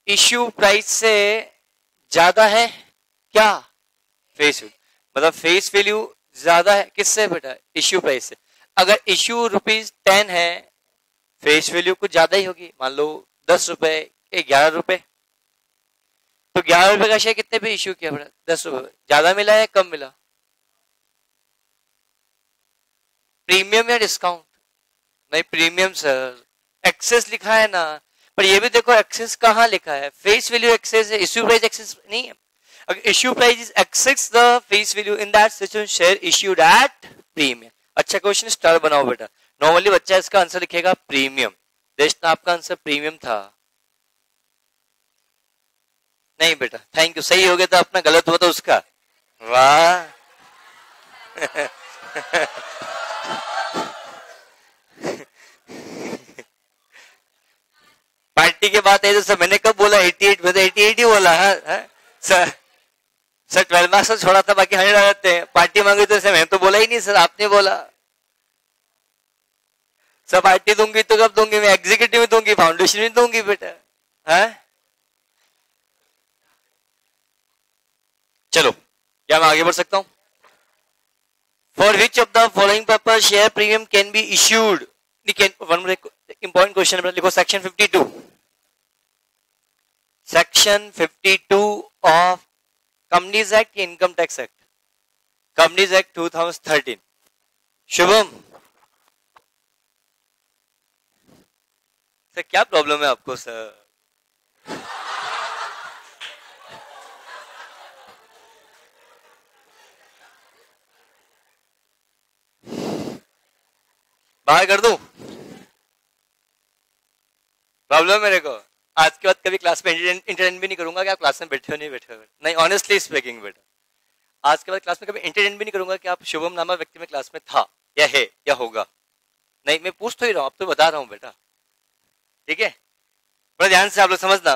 इश्यू प्राइस से ज्यादा है क्या फेस वैल्यू, मतलब फेस वैल्यू ज्यादा है किससे बेटा, इश्यू प्राइस से। अगर इश्यू ₹10 है, फेस वैल्यू कुछ ज्यादा ही होगी, मान लो 10 रुपए, 11 रुपए, तो 11 रुपए का शेयर कितने पे इश्यू किया बेटा, 10 रुपए, ज्यादा मिला है कम मिला, प्रीमियम या डिस्काउंट? नहीं प्रीमियम सर, एक्सेस लिखा है ना, पर ये भी देखो एक्सेस कहाँ लिखा है, फेस वैल्यू एक्सेस है, इश्यू प्राइस एक्सेस नहीं है। अगर issue price is excess the face value in that situation share issued at premium. अच्छा क्वेश्चन स्टार बनाओ बेटा, नॉर्मली बच्चा इसका आंसर लिखेगा प्रीमियम, जस्ट आपका आंसर प्रीमियम था। नहीं बेटा थैंक यू, सही हो गया था अपना, गलत हुआ था उसका, वाह पार्टी के बाद है तो सर मैंने कब बोला 88, मैं तो 88 ही बोला है सर। सर 12 मार्क्स छोड़ा था, बाकी 100 आ जाते हैं, पार्टी मांगी तो सर मैं तो बोला ही नहीं सर, आपने बोला। सर पार्टी दूंगी तो कब दूंगी, मैं एग्जीक्यूटिव में दूंगी, फाउंडेशन में दूंगी बेटा, है? चलो क्या मैं आगे बढ़ सकता हूं? For which of the following purpose share premium can be issued, important question है, लिखो section 52, section 52 of companies act, income tax act, companies act 2013। Shubham sir क्या प्रॉब्लम है आपको सर? बाहर कर दूं? प्रॉब्लम मेरे को, आज के बाद कभी क्लास में इंटरटेन भी नहीं करूंगा कि आप क्लास में बैठे हो नहीं बैठे हो, नहीं ऑनेस्टली स्पीकिंग बेटा, आज के बाद क्लास में कभी इंटरटेन भी नहीं करूंगा कि आप शुभम नामक व्यक्ति में क्लास में था या है या होगा, नहीं मैं पूछ तो ही रहा हूं, आप तो बता रहा हूं बेटा, ठीक है? बड़ा ध्यान से आप लोग समझना।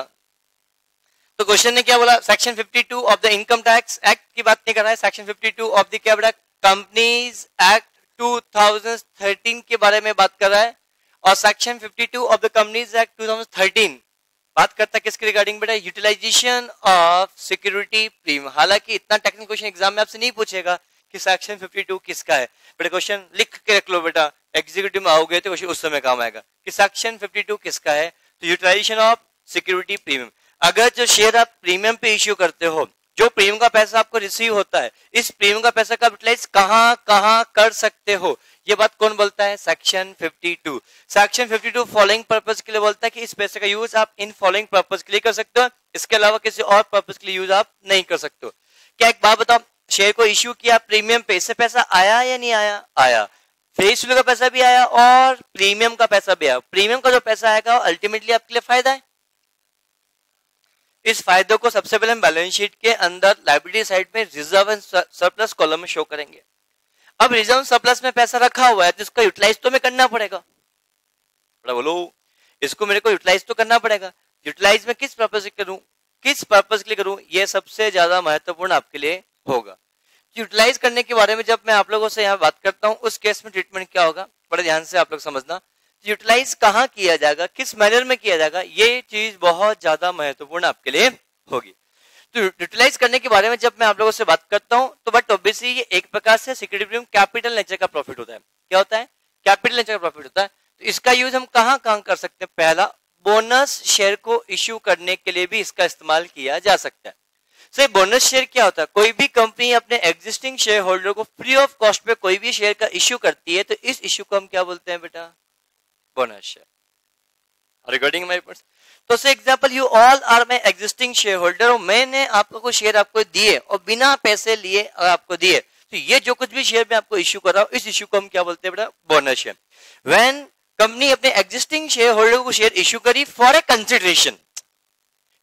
तो क्वेश्चन ने क्या बोला, section 52 of the income tax act की बात नहीं कर रहा है, सेक्शन 52 ऑफ द क्या बेटा, कंपनीज एक्ट 2013 के बारे में बात कर रहा है, और section 52 of the companies act 2013 बात करता है किसके रिगार्डिंग बेटा, यूटिलाइजेशन ऑफ सिक्योरिटी प्रीमियम। हालांकि इतना टेक्निकल क्वेश्चन एग्जाम में आपसे नहीं पूछेगा कि सेक्शन 52 किसका है, बेटा क्वेश्चन लिख के रख लो बेटा, एग्जीक्यूटिव में आओगे तो क्वेश्चन उस समय काम आएगा कि सेक्शन 52 किसका है, तो यूटिलाइजेशन ऑफ सिक्योरिटी प्रीमियम। अगर जो शेयर आप प्रीमियम पे इश्यू करते हो, जो प्रीमियम का पैसा आपको रिसीव होता है, इस प्रीमियम का पैसा का यूटिलाइज कहां कहां कर सकते हो, ये बात कौन बोलता है, सेक्शन 52। सेक्शन 52 फॉलोइंग पर्पस के लिए बोलता है कि इस पैसे का यूज आप इन फॉलोइंग पर्पस के लिए कर सकते हो, इसके अलावा किसी और पर्पस के लिए यूज आप नहीं कर सकते हो। क्या एक बात बताओ, शेयर को इश्यू किया प्रीमियम पे, इससे पैसा आया या नहीं आया, आया, फेस वैल्यू का पैसा भी आया और प्रीमियम का पैसा भी आया। प्रीमियम का जो पैसा आएगा अल्टीमेटली आपके लिए फायदा है। इस फायदे को सबसे पहले हम बैलेंस शीट के अंदर लायबिलिटी साइड में रिजर्व एंड सरप्लस कॉलम में शो करेंगे। अब रिजर्व सरप्लस में पैसा रखा हुआ है तो इसका यूटिलाइज तो मैं करना पड़ेगा, बोलो इसको मेरे को यूटिलाइज तो करना पड़ेगा। यूटिलाइज में किस पर्पज से करूं, किस पर्पज के लिए करूं, ये सबसे ज्यादा महत्वपूर्ण आपके लिए होगा। यूटिलाइज करने के बारे में जब मैं आप लोगों से यहाँ बात करता हूँ, उस केस में ट्रीटमेंट क्या होगा, बड़े ध्यान से आप लोग समझना। यूटिलाइज कहाँ किया जाएगा, किस मैनर में किया जाएगा, ये चीज बहुत ज्यादा महत्वपूर्ण आपके लिए होगी। तो यूटिलाइज करने के बारे में जब मैं आप लोगों से बात करता हूँ, तो बट ऑब्वियसली ये एक प्रकार से सिक्योरिटी प्रीमियम कैपिटल नेचर का प्रॉफिट होता है। क्या होता है? कैपिटल नेचर का प्रॉफिट होता है। तो इसका यूज हम कहाँ कहाँ कर सकते हैं? पहला, बोनस शेयर को इश्यू करने के लिए भी इसका इस्तेमाल किया जा सकता है। सो बोनस शेयर क्या होता है? कोई भी कंपनी अपने एग्जिस्टिंग शेयर होल्डर को फ्री ऑफ कॉस्ट पे कोई भी शेयर का इश्यू करती है, तो इस इश्यू को हम क्या बोलते हैं बेटा? Bonus share. Regarding my points, तो से example, you all are my existing share holder, और मैंने आपको शेयर आपको दिए और बिना पैसे लिए आपको दिए, तो ये जो कुछ भी शेयर मैं आपको इश्यू कर रहा हूं, इस इश्यू को हम क्या बोलते हैं बेटा? Bonus share. व्हेन कंपनी अपने एग्जिस्टिंग शेयर होल्डर को शेयर इश्यू करी for a consideration,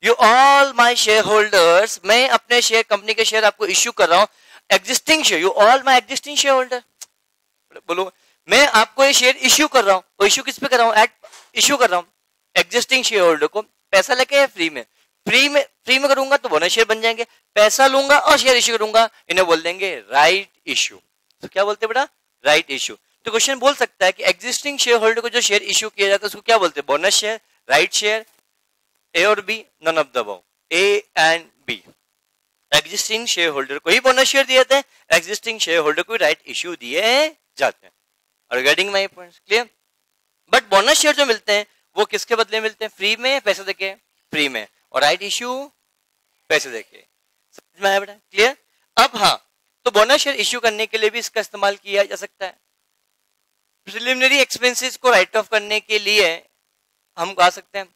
you all my share holders, मैं अपने शेयर, कंपनी के शेयर आपको इश्यू कर रहा हूं, existing share, you all my existing share holder, बोलो मैं आपको ये शेयर इश्यू कर रहा हूं, और इश्यू किस पे कर रहा हूं? इश्यू कर रहा हूं एग्जिस्टिंग शेयर होल्डर को, पैसा लेके या फ्री में? फ्री में करूंगा तो बोनस शेयर बन जाएंगे, पैसा लूंगा और शेयर इश्यू करूंगा, इन्हें बोल देंगे राइट इश्यू। तो क्या बोलते हैं बेटा? Right issue. तो क्वेश्चन बोल सकता है कि एग्जिस्टिंग शेयर होल्डर को जो शेयर इश्यू किया जाता है उसको क्या बोलते हैं? Bonus share, right share, A और B, none of the above, A and B. Existing share holder को ही बोनस शेयर दिए जाते हैं, एग्जिस्टिंग शेयर होल्डर को राइट इश्यू दिए जाते हैं। Regarding my points clear? But bonus share जो मिलते हैं वो किसके बदले मिलते हैं? फ्री में, पैसे देके? फ्री में। और राइट इश्यू पैसे देके। समझ में आया बेटा? क्लियर? अब हाँ, तो बोनस शेयर इश्यू करने के लिए भी इसका इस्तेमाल किया जा सकता है। प्रिलिमिनरी एक्सपेंसेस को राइट ऑफ करने के लिए हम कह सकते हैं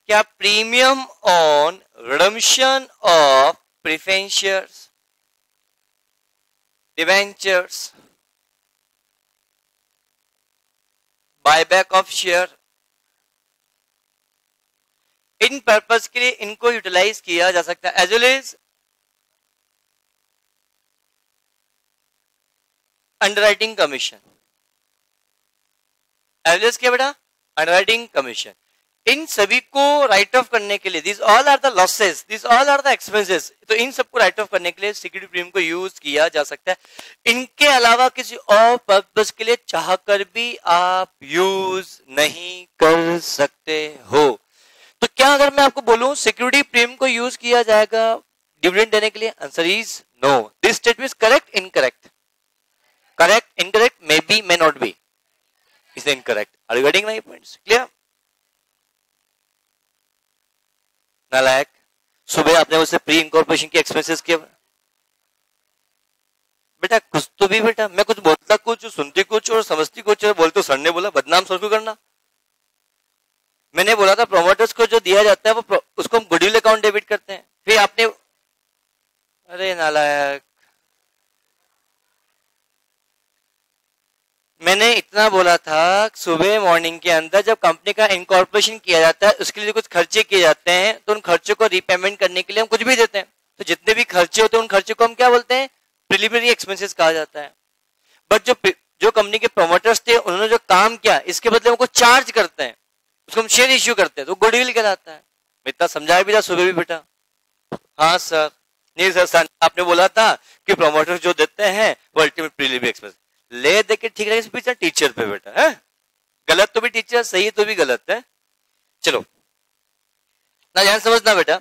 क्या? Premium on redemption of preference shares, debentures, buyback of share, इन पर्पस के लिए इनको यूटिलाइज किया जा सकता है। As well as underwriting commission, as well as क्या बेटा? Underwriting commission. इन सभी को राइट ऑफ करने के लिए, this all are the losses, this all are the expenses, तो इन सबको राइट ऑफ करने के लिए सिक्योरिटी प्रीमियम को यूज किया जा सकता है। इनके अलावा किसी और पर्पस के लिए चाहकर भी आप यूज नहीं कर सकते हो। तो क्या अगर मैं आपको बोलूं सिक्योरिटी प्रीमियम को यूज किया जाएगा डिविडेंड देने के लिए? Answer is no. This statement is correct, incorrect? Correct, incorrect, may be, may not be, is incorrect. Are you getting my points? Clear? नालायक, सुबह आपने मुझसे प्री इंकॉर्पोरेशन के एक्सपेंसेस किए बेटा, कुछ तो भी बेटा, मैं कुछ बोलता कुछ, सुनती कुछ और समझती कुछ, बोलते सर ने बोला, बदनाम सर को करना। मैंने बोला था प्रोमोटर्स को जो दिया जाता है वो उसको हम गुडविल अकाउंट डेबिट करते हैं, फिर आपने, अरे नालायक, मैंने इतना बोला था सुबह मॉर्निंग के अंदर जब कंपनी का इनकॉर्पोरेशन किया जाता है उसके लिए कुछ खर्चे किए जाते हैं, तो उन खर्चों को रीपेमेंट करने के लिए हम कुछ भी देते हैं, तो जितने भी खर्चे होते हैं उन खर्चों को हम क्या बोलते हैं? प्रिलिमिनरी एक्सपेंसेस कहा जाता है। बट जो कंपनी के प्रोमोटर्स थे उन्होंने जो काम किया इसके बदले उनको चार्ज करते हैं, उसको हम शेयर इश्यू करते हैं, तो गुडविल कहलाता है। मैं इतना समझाया भी था सुबह भी बेटा। हाँ सर, नहीं सर आपने बोला था कि प्रोमोटर्स जो देते हैं वो अल्टीमेट प्रिलिमिनरी एक्सपेंस ले दे के ठीक रहेगा पीछे टीचर पे बेटा है, गलत तो भी टीचर, सही तो भी गलत है। चलो ना ध्यान समझना बेटा।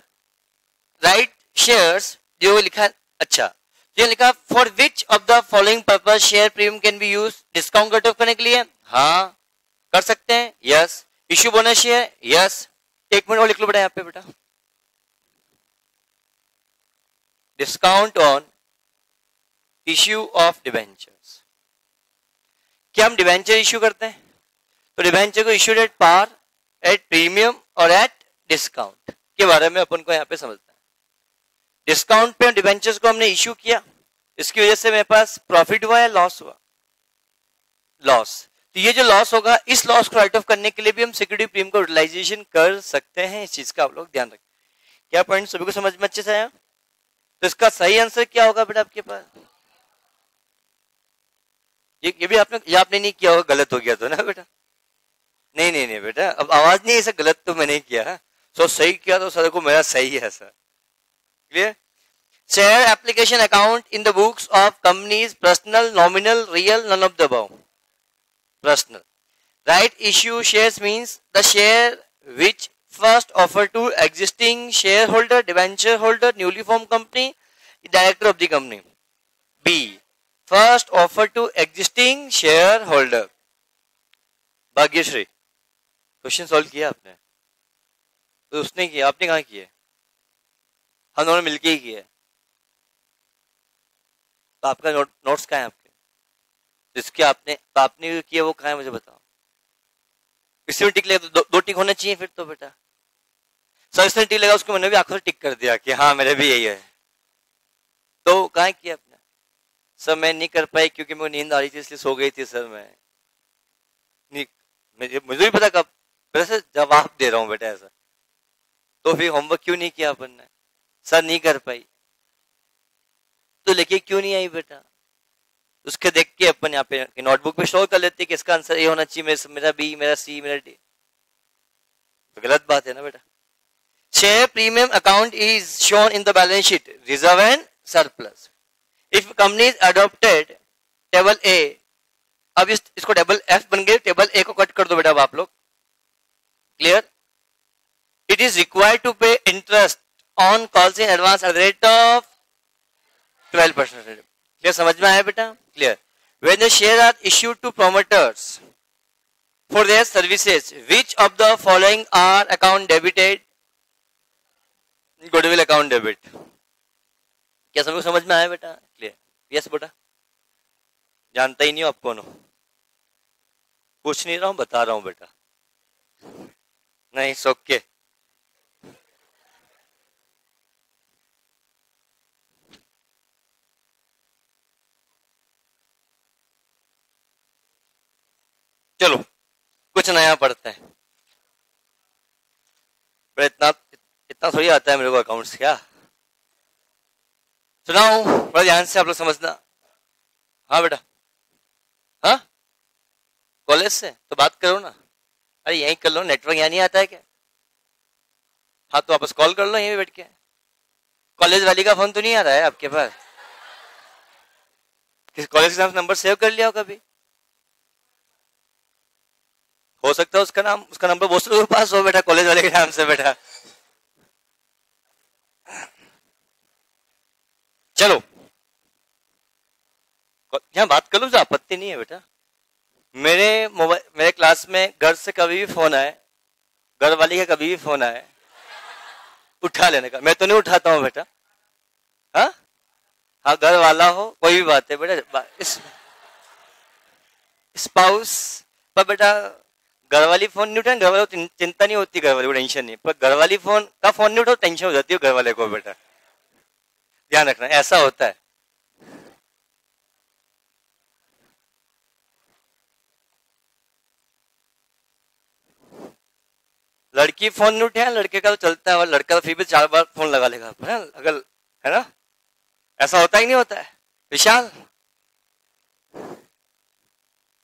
राइट शेयर्स जो लिखा, अच्छा ये लिखा for which of the following purpose share premium can be use, discount cut off करने के लिए? हाँ कर सकते हैं, yes. Issue bonus share, yes. एक मिनट और लिख लो बेटा यहाँ पे बेटा, discount on issue of debentures. क्या हम डिबेंचर इश्यू करते हैं? तो डिबेंचर को issued at par, at premium और एट डिस्काउंट के बारे में अपन को यहाँ पे समझना है। डिस्काउंट पे डिबेंचर्स को हमने इश्यू किया, इसकी वजह से मेरे पास प्रॉफिट हुआ या लॉस हुआ? लॉस। तो ये जो लॉस होगा इस लॉस को राइट ऑफ करने के लिए भी हम सिक्योरिटी प्रीमियम को यूटिलाइजेशन कर सकते हैं। इस चीज का आप लोग ध्यान रखें। क्या पॉइंट सभी को समझ में अच्छे से आया? तो इसका सही आंसर क्या होगा बेटा आपके पास? ये भी आपने नहीं किया होगा, गलत हो गया तो ना बेटा? नहीं बेटा, अब आवाज नहीं, ऐसा गलत तो मैंने नहीं किया। सो सही किया तो सर को मेरा सही है sir. Clear? Share application account in the books of companies, personal, nominal, real, none of the above. Personal. Right issue shares means the share which first offered to existing shareholder, debenture holder, newly formed company, director of the company. B. First offered to existing shareholder. Bhagyashree, question solve किया आपने? तो उसने किया, आपने कहाँ किया? हम दोनों मिलके ही किया। तो आपका नोट्स कहाँ है आपके? जिसके आपने किया वो कहाँ है मुझे बताओ। किसी में टिक लगा तो दो टिक होना चाहिए फिर तो बेटा। सर इसने टिक लगा, उसको मैंने भी आंखों से टिक कर दिया कि हाँ मेरे भी यही है। तो कहाँ किया आपने? सर मैं नहीं कर पाई क्योंकि मुझे नींद आ रही थी इसलिए सो गई थी सर। मैं नहीं, मुझे भी पता कब, वैसे जवाब दे रहा हूँ बेटा ऐसा। तो फिर होमवर्क क्यों नहीं किया अपन ने? सर नहीं कर पाई। तो लेके क्यों नहीं आई बेटा? उसके देख के अपन यहाँ पे नोटबुक पे शो कर लेते कि इसका आंसर ये होना चाहिए, मेरा बी, मेरा सी, मेरा डी। तो गलत बात है ना बेटा। Share premium account is shown in the balance sheet, reserve and surplus. If company is adopted table A, अब इसको टेबल एफ बन गए, टेबल ए को कट कर दो बेटा अब आप लोग। Clear? It is required to pay interest on calls in advance at the rate of 12%। Clear? समझ में आया बेटा? Clear? When the shares are issued to promoters for their services, which of the following are account debited? Goodwill account debit. क्या समझ में आया बेटा? Clear? Yes बेटा? जानता ही नहीं हो आप कौन हो? पूछ नहीं रहा हूं, बता रहा हूं बेटा। नहीं सोके। चलो कुछ नया पढ़ते हैं। पर इतना थोड़ी आता है मेरे को अकाउंट्स। क्या सुनाओ बड़ा ध्यान से आप लोग समझना। हाँ बेटा? हाँ कॉलेज से तो बात करो ना। अरे यहीं कर लो, नेटवर्क यहाँ नहीं आता है क्या? हाँ तो वापस कॉल कर लो यहीं बैठ के। कॉलेज वाली का फोन तो नहीं आ रहा है आपके पास? किस कॉलेज का नंबर सेव कर लिया हो कभी? हो सकता है उसका नाम, उसका नंबर दूसरे के पास हो बेटा, कॉलेज वाले के नाम से बेटा। चलो यहां बात कर लो, जो आपत्ति नहीं है बेटा। मेरे क्लास में घर से कभी भी फोन आए, घर वाली का कभी भी फोन आए, उठा लेने का। मैं तो नहीं उठाता हूं बेटा। हाँ हाँ घर वाला हो कोई भी बात है बेटा, स्पाउस पर बेटा घर वाली फोन नहीं उठाए, घर वाले को चिंता नहीं होती, घर वाले को टेंशन नहीं। पर घर वाली फोन का फोन नहीं उठाओ टेंशन हो जाती है घर वाले को बेटा। ध्यान रखना ऐसा होता है। लड़की फोन नहीं उठाया, लड़के का तो चलता है, और लड़का तो फिर भी 4 बार फोन लगा लेगा अगर, है ना? ऐसा होता ही नहीं होता है विशाल?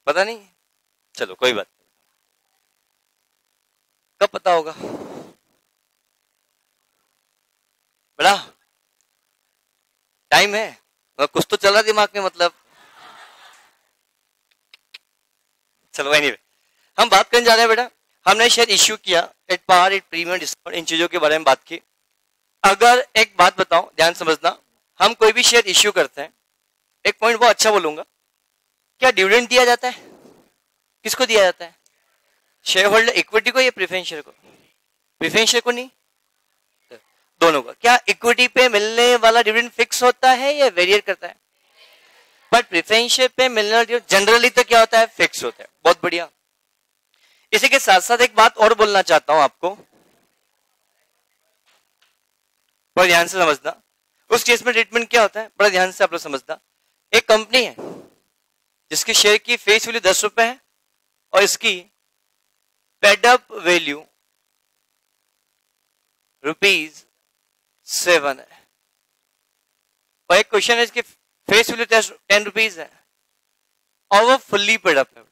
पता नहीं, चलो कोई बात। कब पता होगा बड़ा? टाइम है, कुछ तो चल रहा दिमाग में मतलब। चलो एनीवे हम बात करने जा रहे हैं बेटा। हमने शेयर इश्यू किया, at par, at premium, discount, इन चीजों के बारे में बात की। अगर एक बात बताओ, ध्यान समझना, हम कोई भी शेयर इश्यू करते हैं, एक पॉइंट बहुत अच्छा बोलूंगा, क्या डिविडेंड दिया जाता है? किसको दिया जाता है? शेयर होल्डर इक्विटी को या प्रेफरेंस शेयर को? प्रेफरेंस शेयर को नहीं, दोनों को। क्या इक्विटी पे मिलने वाला डिविडेंड फिक्स होता है या वेरिएट करता है? बट प्रेफरेंस शेयर पे मिलने वाला डिविडेंड जनरली तो क्या होता है? फिक्स होता है। बहुत बढ़िया। इसी के साथ साथ एक बात और बोलना चाहता हूं आपको, बड़ा ध्यान से समझना। उस केस में ट्रीटमेंट क्या होता है, बड़ा ध्यान से आप लोग समझना। एक कंपनी है जिसके शेयर की फेस वैल्यू 10 रुपए है और इसकी पेड अप वैल्यू ₹7 है, और एक क्वेश्चन है इसकी फेस वैल्यू 10 रुपीज है और वो फुल्ली पेड अप है।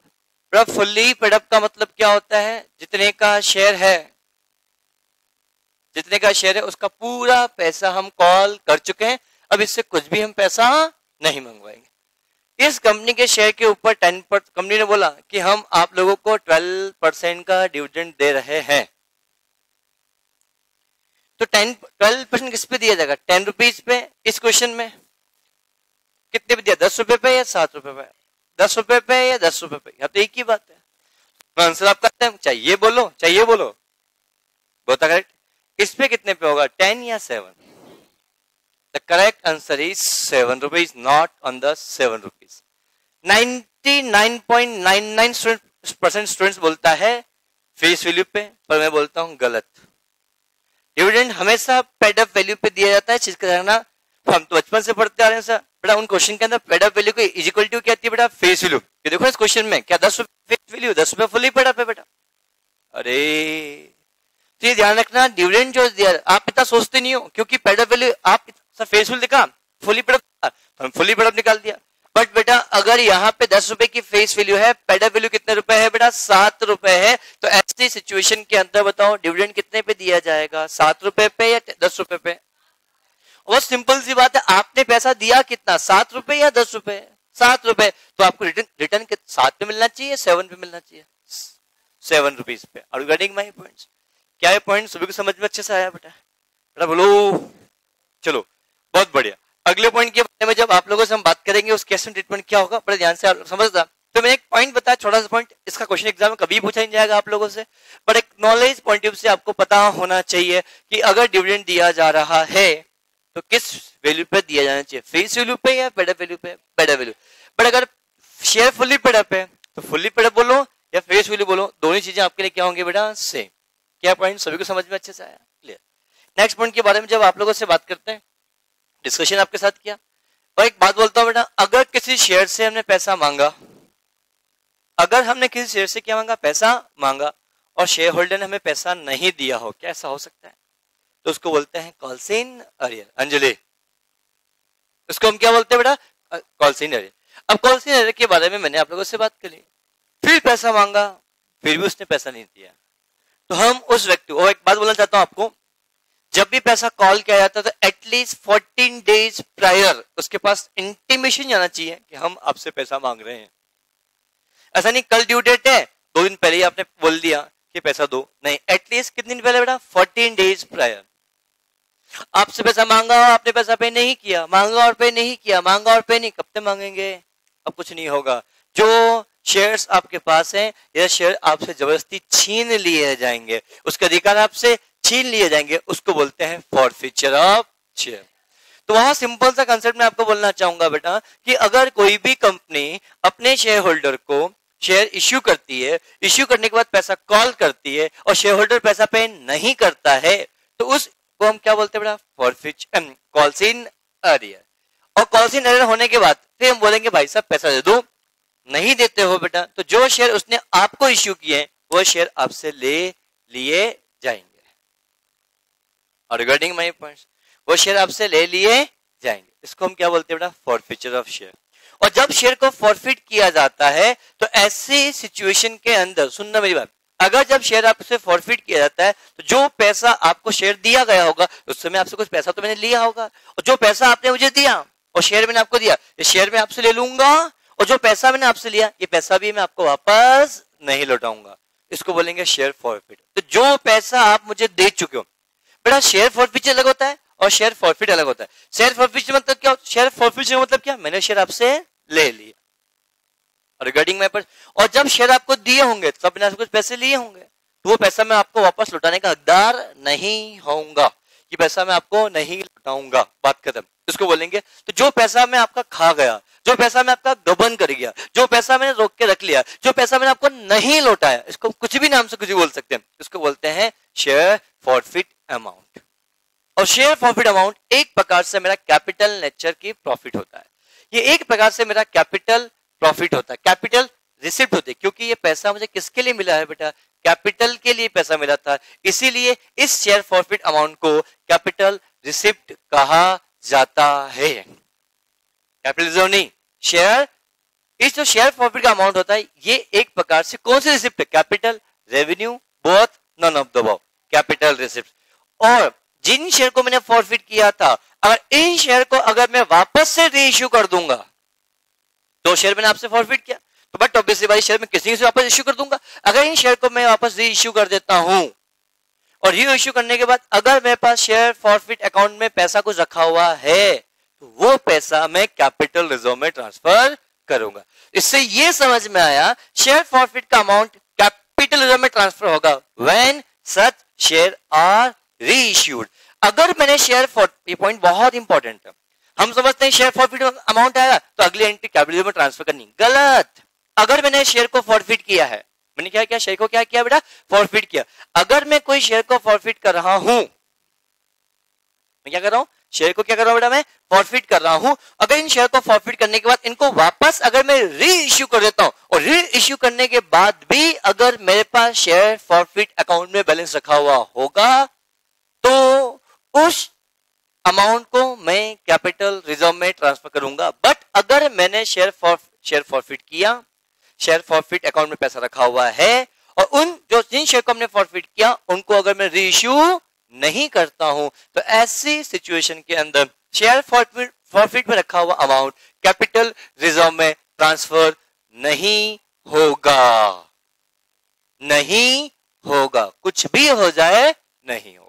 फुल्ली पेड अप का मतलब क्या होता है? जितने का शेयर है उसका पूरा पैसा हम कॉल कर चुके हैं, अब इससे कुछ भी हम पैसा नहीं मंगवाएंगे। इस कंपनी के शेयर के ऊपर 10% कंपनी ने बोला कि हम आप लोगों को 12% का डिविडेंड दे रहे हैं, तो 12% किस पे दिया जाएगा? 10 रुपीज पे। इस क्वेश्चन में कितने पे दिया? 10 रुपए पे या 7 रुपए पे? 10 रुपए पे या 10 रुपए पे? यहाँ तो एक ही बात है। आंसर आप करते हैं, चाहिए बोलो चाहिए बोलो, बहुत करेक्ट। इस पे कितने पे होगा? 10 या 7? The correct answer is 7 rupees, not on the 7 rupees. 99.99% students बोलता है फेस वैल्यू पे, पर मैं बोलता हूं गलत। डिविडेंड हमेशा पेड अप वैल्यू पे दिया जाता है। चीज करना हम तो बचपन से पढ़ते आ रहे हैं सर बेटा, उन क्वेश्चन के अंदर पेड अप वैल्यू को इज इक्वल टू क्या आती है बेटा? Face value. ये देखो इस क्वेश्चन में क्या 10 रुपए फेस वैल्यू, 10 रुपए फुली पेड अप है बेटा। अरे तो ये ध्यान रखना, डिविडेंड जो दिया आप इतना सोचते नहीं हो, क्योंकि पेड अप वैल्यू आप सर फेस वैल्यू लिखा, फुली पेड अप तो हम फुली पेड अप निकाल दिया। बट बेटा अगर यहाँ पे 10 रुपए की फेस वैल्यू है, पेड अप वैल्यू कितने रुपए है बेटा? 7 रुपए है। तो ऐसी सिचुएशन के अंदर बताओ डिविडेंड कितने पे दिया जाएगा? 7 रुपए पे या 10 रुपए पे? बहुत सिंपल सी बात है, आपने पैसा दिया कितना? 7 रुपए या 10 रुपए? 7 रुपए। तो आपको रिटर्न 7 पे मिलना चाहिए, 7 पे मिलना चाहिए? 7 रुपीज पे। Are you getting my points? क्या ये पॉइंट सभी को समझ में अच्छे से आया बेटा? बेटा बोलो। चलो बहुत बढ़िया। अगले पॉइंट के बारे में जब आप लोगों से हम बात करेंगे, उस केस ट्रीटमेंट क्या होगा, बड़े ध्यान से समझना। तो मैं एक पॉइंट बताया, छोटा सा पॉइंट, इसका क्वेश्चन एग्जाम में कभी पूछा नहीं जाएगा आप लोगों से, बट एक नॉलेज पॉइंट ऑफ व्यू से आपको पता होना चाहिए कि अगर डिविडेंड दिया जा रहा है तो किस वैल्यू पे दिया जाना चाहिए? फेस वैल्यू पे या पेड अप वैल्यू पे? Paid up value. बट अगर शेयर फुली पेड अप है तो फुली पेड अप बोलो या फेस वैल्यू बोलो, दोनों चीजें आपके लिए क्या होंगे बेटा? सेम। क्या पॉइंट सभी को समझ में अच्छे से आया? क्लियर। नेक्स्ट पॉइंट के बारे में जब आप लोगों से बात करते हैं, डिस्कशन आपके साथ किया, और एक बात बोलता हूं बेटा, अगर किसी शेयर से हमने पैसा मांगा, अगर हमने किसी शेयर से क्या मांगा? पैसा मांगा, और शेयर होल्डर ने हमें पैसा नहीं दिया हो, क्या ऐसा हो सकता है? तो उसको बोलते हैं कॉल्स इन अरियर। अंजलि, इसको हम क्या बोलते हैं बेटा? Calls in arrear. अब कॉल्स इन अरियर के बारे में मैंने आप लोगों से बात करी, फिर पैसा मांगा, फिर भी उसने पैसा नहीं दिया, तो हम उस व्यक्ति को, एक बात बोलना चाहता हूं आपको, जब भी पैसा कॉल किया जाता है तो एटलीस्ट 14 डेज प्रायर उसके पास इंटीमेशन जाना चाहिए कि हम आपसे पैसा मांग रहे हैं। ऐसा नहीं कल ड्यू डेट है, 2 दिन पहले ही आपने बोल दिया कि पैसा दो, नहीं, एटलीस्ट कितने दिन पहले बेटा? 14 डेज प्रायर। आपसे पैसा मांगा, आपने पैसा पे नहीं किया, मांगा और पे नहीं किया, मांगा और पे नहीं, कब तक मांगेंगे? अब कुछ नहीं होगा। जो शेयर्स आपके पास हैं, ये शेयर आपसे जबरदस्ती छीन लिए जाएंगे, उसके अधिकार आपसे छीन लिए जाएंगे, उसको बोलते हैं फॉरफीचर ऑफ शेयर। तो वहां सिंपल सा कंसेप्ट मैं आपको बोलना चाहूंगा बेटा कि अगर कोई भी कंपनी अपने शेयर होल्डर को शेयर इश्यू करती है, इश्यू करने के बाद पैसा कॉल करती है और शेयर होल्डर पैसा पे नहीं करता है, तो उसको हम क्या बोलते हैं बेटा? Forfeiture, calls in arrear. और कॉल्स इन अरियर होने के बाद फिर हम बोलेंगे भाई साहब पैसा दे दो, नहीं देते हो बेटा तो जो शेयर उसने आपको इश्यू किए हैं वो शेयर आपसे ले लिए जाएंगे। और रिगार्डिंग माय पॉइंट्स, वो शेयर आपसे ले लिए जाएंगे, इसको हम क्या बोलते हैं बेटा? Forfeiture of share. और जब शेयर को फॉरफिट किया जाता है तो ऐसी सिचुएशन के अंदर, सुनना मेरी बात, अगर जब शेयर आपसे फॉरफिट किया जाता है तो जो पैसा आपको शेयर दिया गया होगा, उस समय आपसे कुछ पैसा तो मैंने लिया होगा, और जो पैसा आपने मुझे दिया और शेयर मैंने आपको दिया, ये शेयर मैं आपसे ले लूंगा, और जो पैसा मैंने आपसे लिया ये पैसा भी मैं आपको वापस नहीं लौटाऊंगा, इसको बोलेंगे शेयर फॉरफिट। तो जो पैसा आप मुझे दे चुके हो बेटा, शेयर फॉरफिट अलग होता है और शेयर फॉरफिट अलग होता है। शेयर फॉरफिट मतलब क्या? शेयर फॉरफिट मतलब क्या? मैंने शेयर आपसे ले लिया। रिगार्डिंग माय पर्सन, और जब शेयर आपको दिए होंगे तब मैंने आपसे कुछ पैसे लिए होंगे, तो वो पैसा मैं आपको वापस लौटाने का हकदार नहीं होऊंगा, ये पैसा मैं आपको नहीं लौटाऊंगा, बात खत्म। इसको बोलेंगे तो जो पैसा मैं आपका खा गया, जो पैसा मैं आपका गबन कर गया, जो पैसा मैंने रोक के रख लिया, जो पैसा मैंने आपको नहीं लौटाया, इसको कुछ भी नाम से कुछ भी बोल सकते हैं, इसको बोलते हैं शेयर फॉरफिट अमाउंट। और शेयर फॉरफिट अमाउंट एक प्रकार से मेरा कैपिटल नेचर की प्रॉफिट होता है, ये एक प्रकार से मेरा कैपिटल प्रॉफिट होता है, कैपिटल रिसिप्ट होती है, क्योंकि ये पैसा मुझे किसके लिए मिला है बेटा? कैपिटल के लिए पैसा मिला था, इसीलिए इस शेयर फॉरफिट अमाउंट को कैपिटल रिसिप्ट कहा जाता है। कैपिटल नहीं, शेयर, इस जो शेयर फॉरफिट का अमाउंट होता है ये एक प्रकार से कौन सी रिसिप्ट है? Capital, revenue, both, none of the above, capital receipt. और जिन शेयर को मैंने फॉरफिट किया था, अगर इन शेयर को अगर मैं वापस से री इश्यू कर दूंगा, दो शेयर मैंने आपसे फॉरफिट किया, तो बट ऑब्वियसली भाई शेयर में किसी से वापस इश्यू कर दूंगा। अगर इन शेयर को मैं वापस री इश्यू कर देता हूं, और री इश्यू करने के बाद अगर मेरे पास शेयर फॉरफिट अकाउंट में पैसा कुछ रखा हुआ है, तो वो पैसा मैं कैपिटल रिजर्व में ट्रांसफर करूंगा। इससे ये समझ में आया शेयर फॉरफिट का अमाउंट कैपिटल रिजर्व में ट्रांसफर होगा व्हेन सच शेयर आर री इश्यूड। अगर मैंने शेयर, ये पॉइंट बहुत इंपॉर्टेंट है, हम समझते हैं शेयर फॉरफिट अमाउंट आया तो अगली एंट्री कैपिटल रिजर्व में ट्रांसफर करनी, गलत। अगर मैंने शेयर को फॉरफिट किया है, मैंने क्या किया, शेयर को क्या किया बेटा, फॉरफिट किया। अगर मैं कोई शेयर को फॉरफिट कर रहा हूं, मैं क्या कर रहा हूं, शेयर को क्या कर रहा हूं बेटा, मैं फॉरफिट कर रहा हूं। अगर इन शेयर को फॉरफिट करने के बाद इनको वापस अगर मैं री इश्यू कर देता हूं, और री इश्यू करने के बाद भी अगर मेरे पास शेयर फॉरफिट अकाउंट में बैलेंस रखा हुआ होगा, तो उस अमाउंट को मैं कैपिटल रिजर्व में ट्रांसफर करूंगा। बट अगर मैंने शेयर फॉरफिट किया, शेयर फॉरफिट अकाउंट में पैसा रखा हुआ है, और जिन शेयर को हमने फॉरफिट किया उनको अगर मैं री इश्यू नहीं करता हूं, तो ऐसी सिचुएशन के अंदर शेयर फॉरफिट में रखा हुआ अमाउंट कैपिटल रिजर्व में ट्रांसफर नहीं होगा, नहीं होगा, कुछ भी हो जाए नहीं होगा।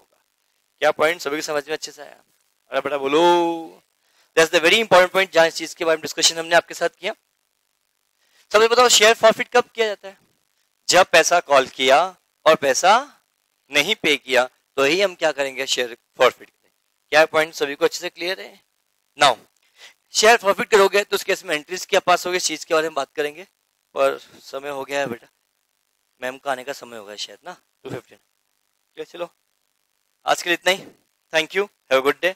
क्या पॉइंट सभी की समझ में अच्छे से आया? अरे बेटा बोलो, that's the very important point जहां इस चीज के बारे में डिस्कशन हमने आपके साथ किया। सबसे बताओ शेयर फॉरफिट कब किया जाता है? जब पैसा कॉल किया और पैसा नहीं पे किया, तो ही हम क्या करेंगे, शेयर फॉरफिट करेंगे। क्या पॉइंट सभी को अच्छे से क्लियर है? नाउ शेयर फॉरफिट करोगे तो उस केस में एंट्रीज क्या पास होगी, इस चीज के बारे में बात करेंगे। पर समय हो गया है बेटा, मैम का आने का समय हो गया शायद ना, 2:15। चलो आज के लिए इतना ही। Thank you, have a good day.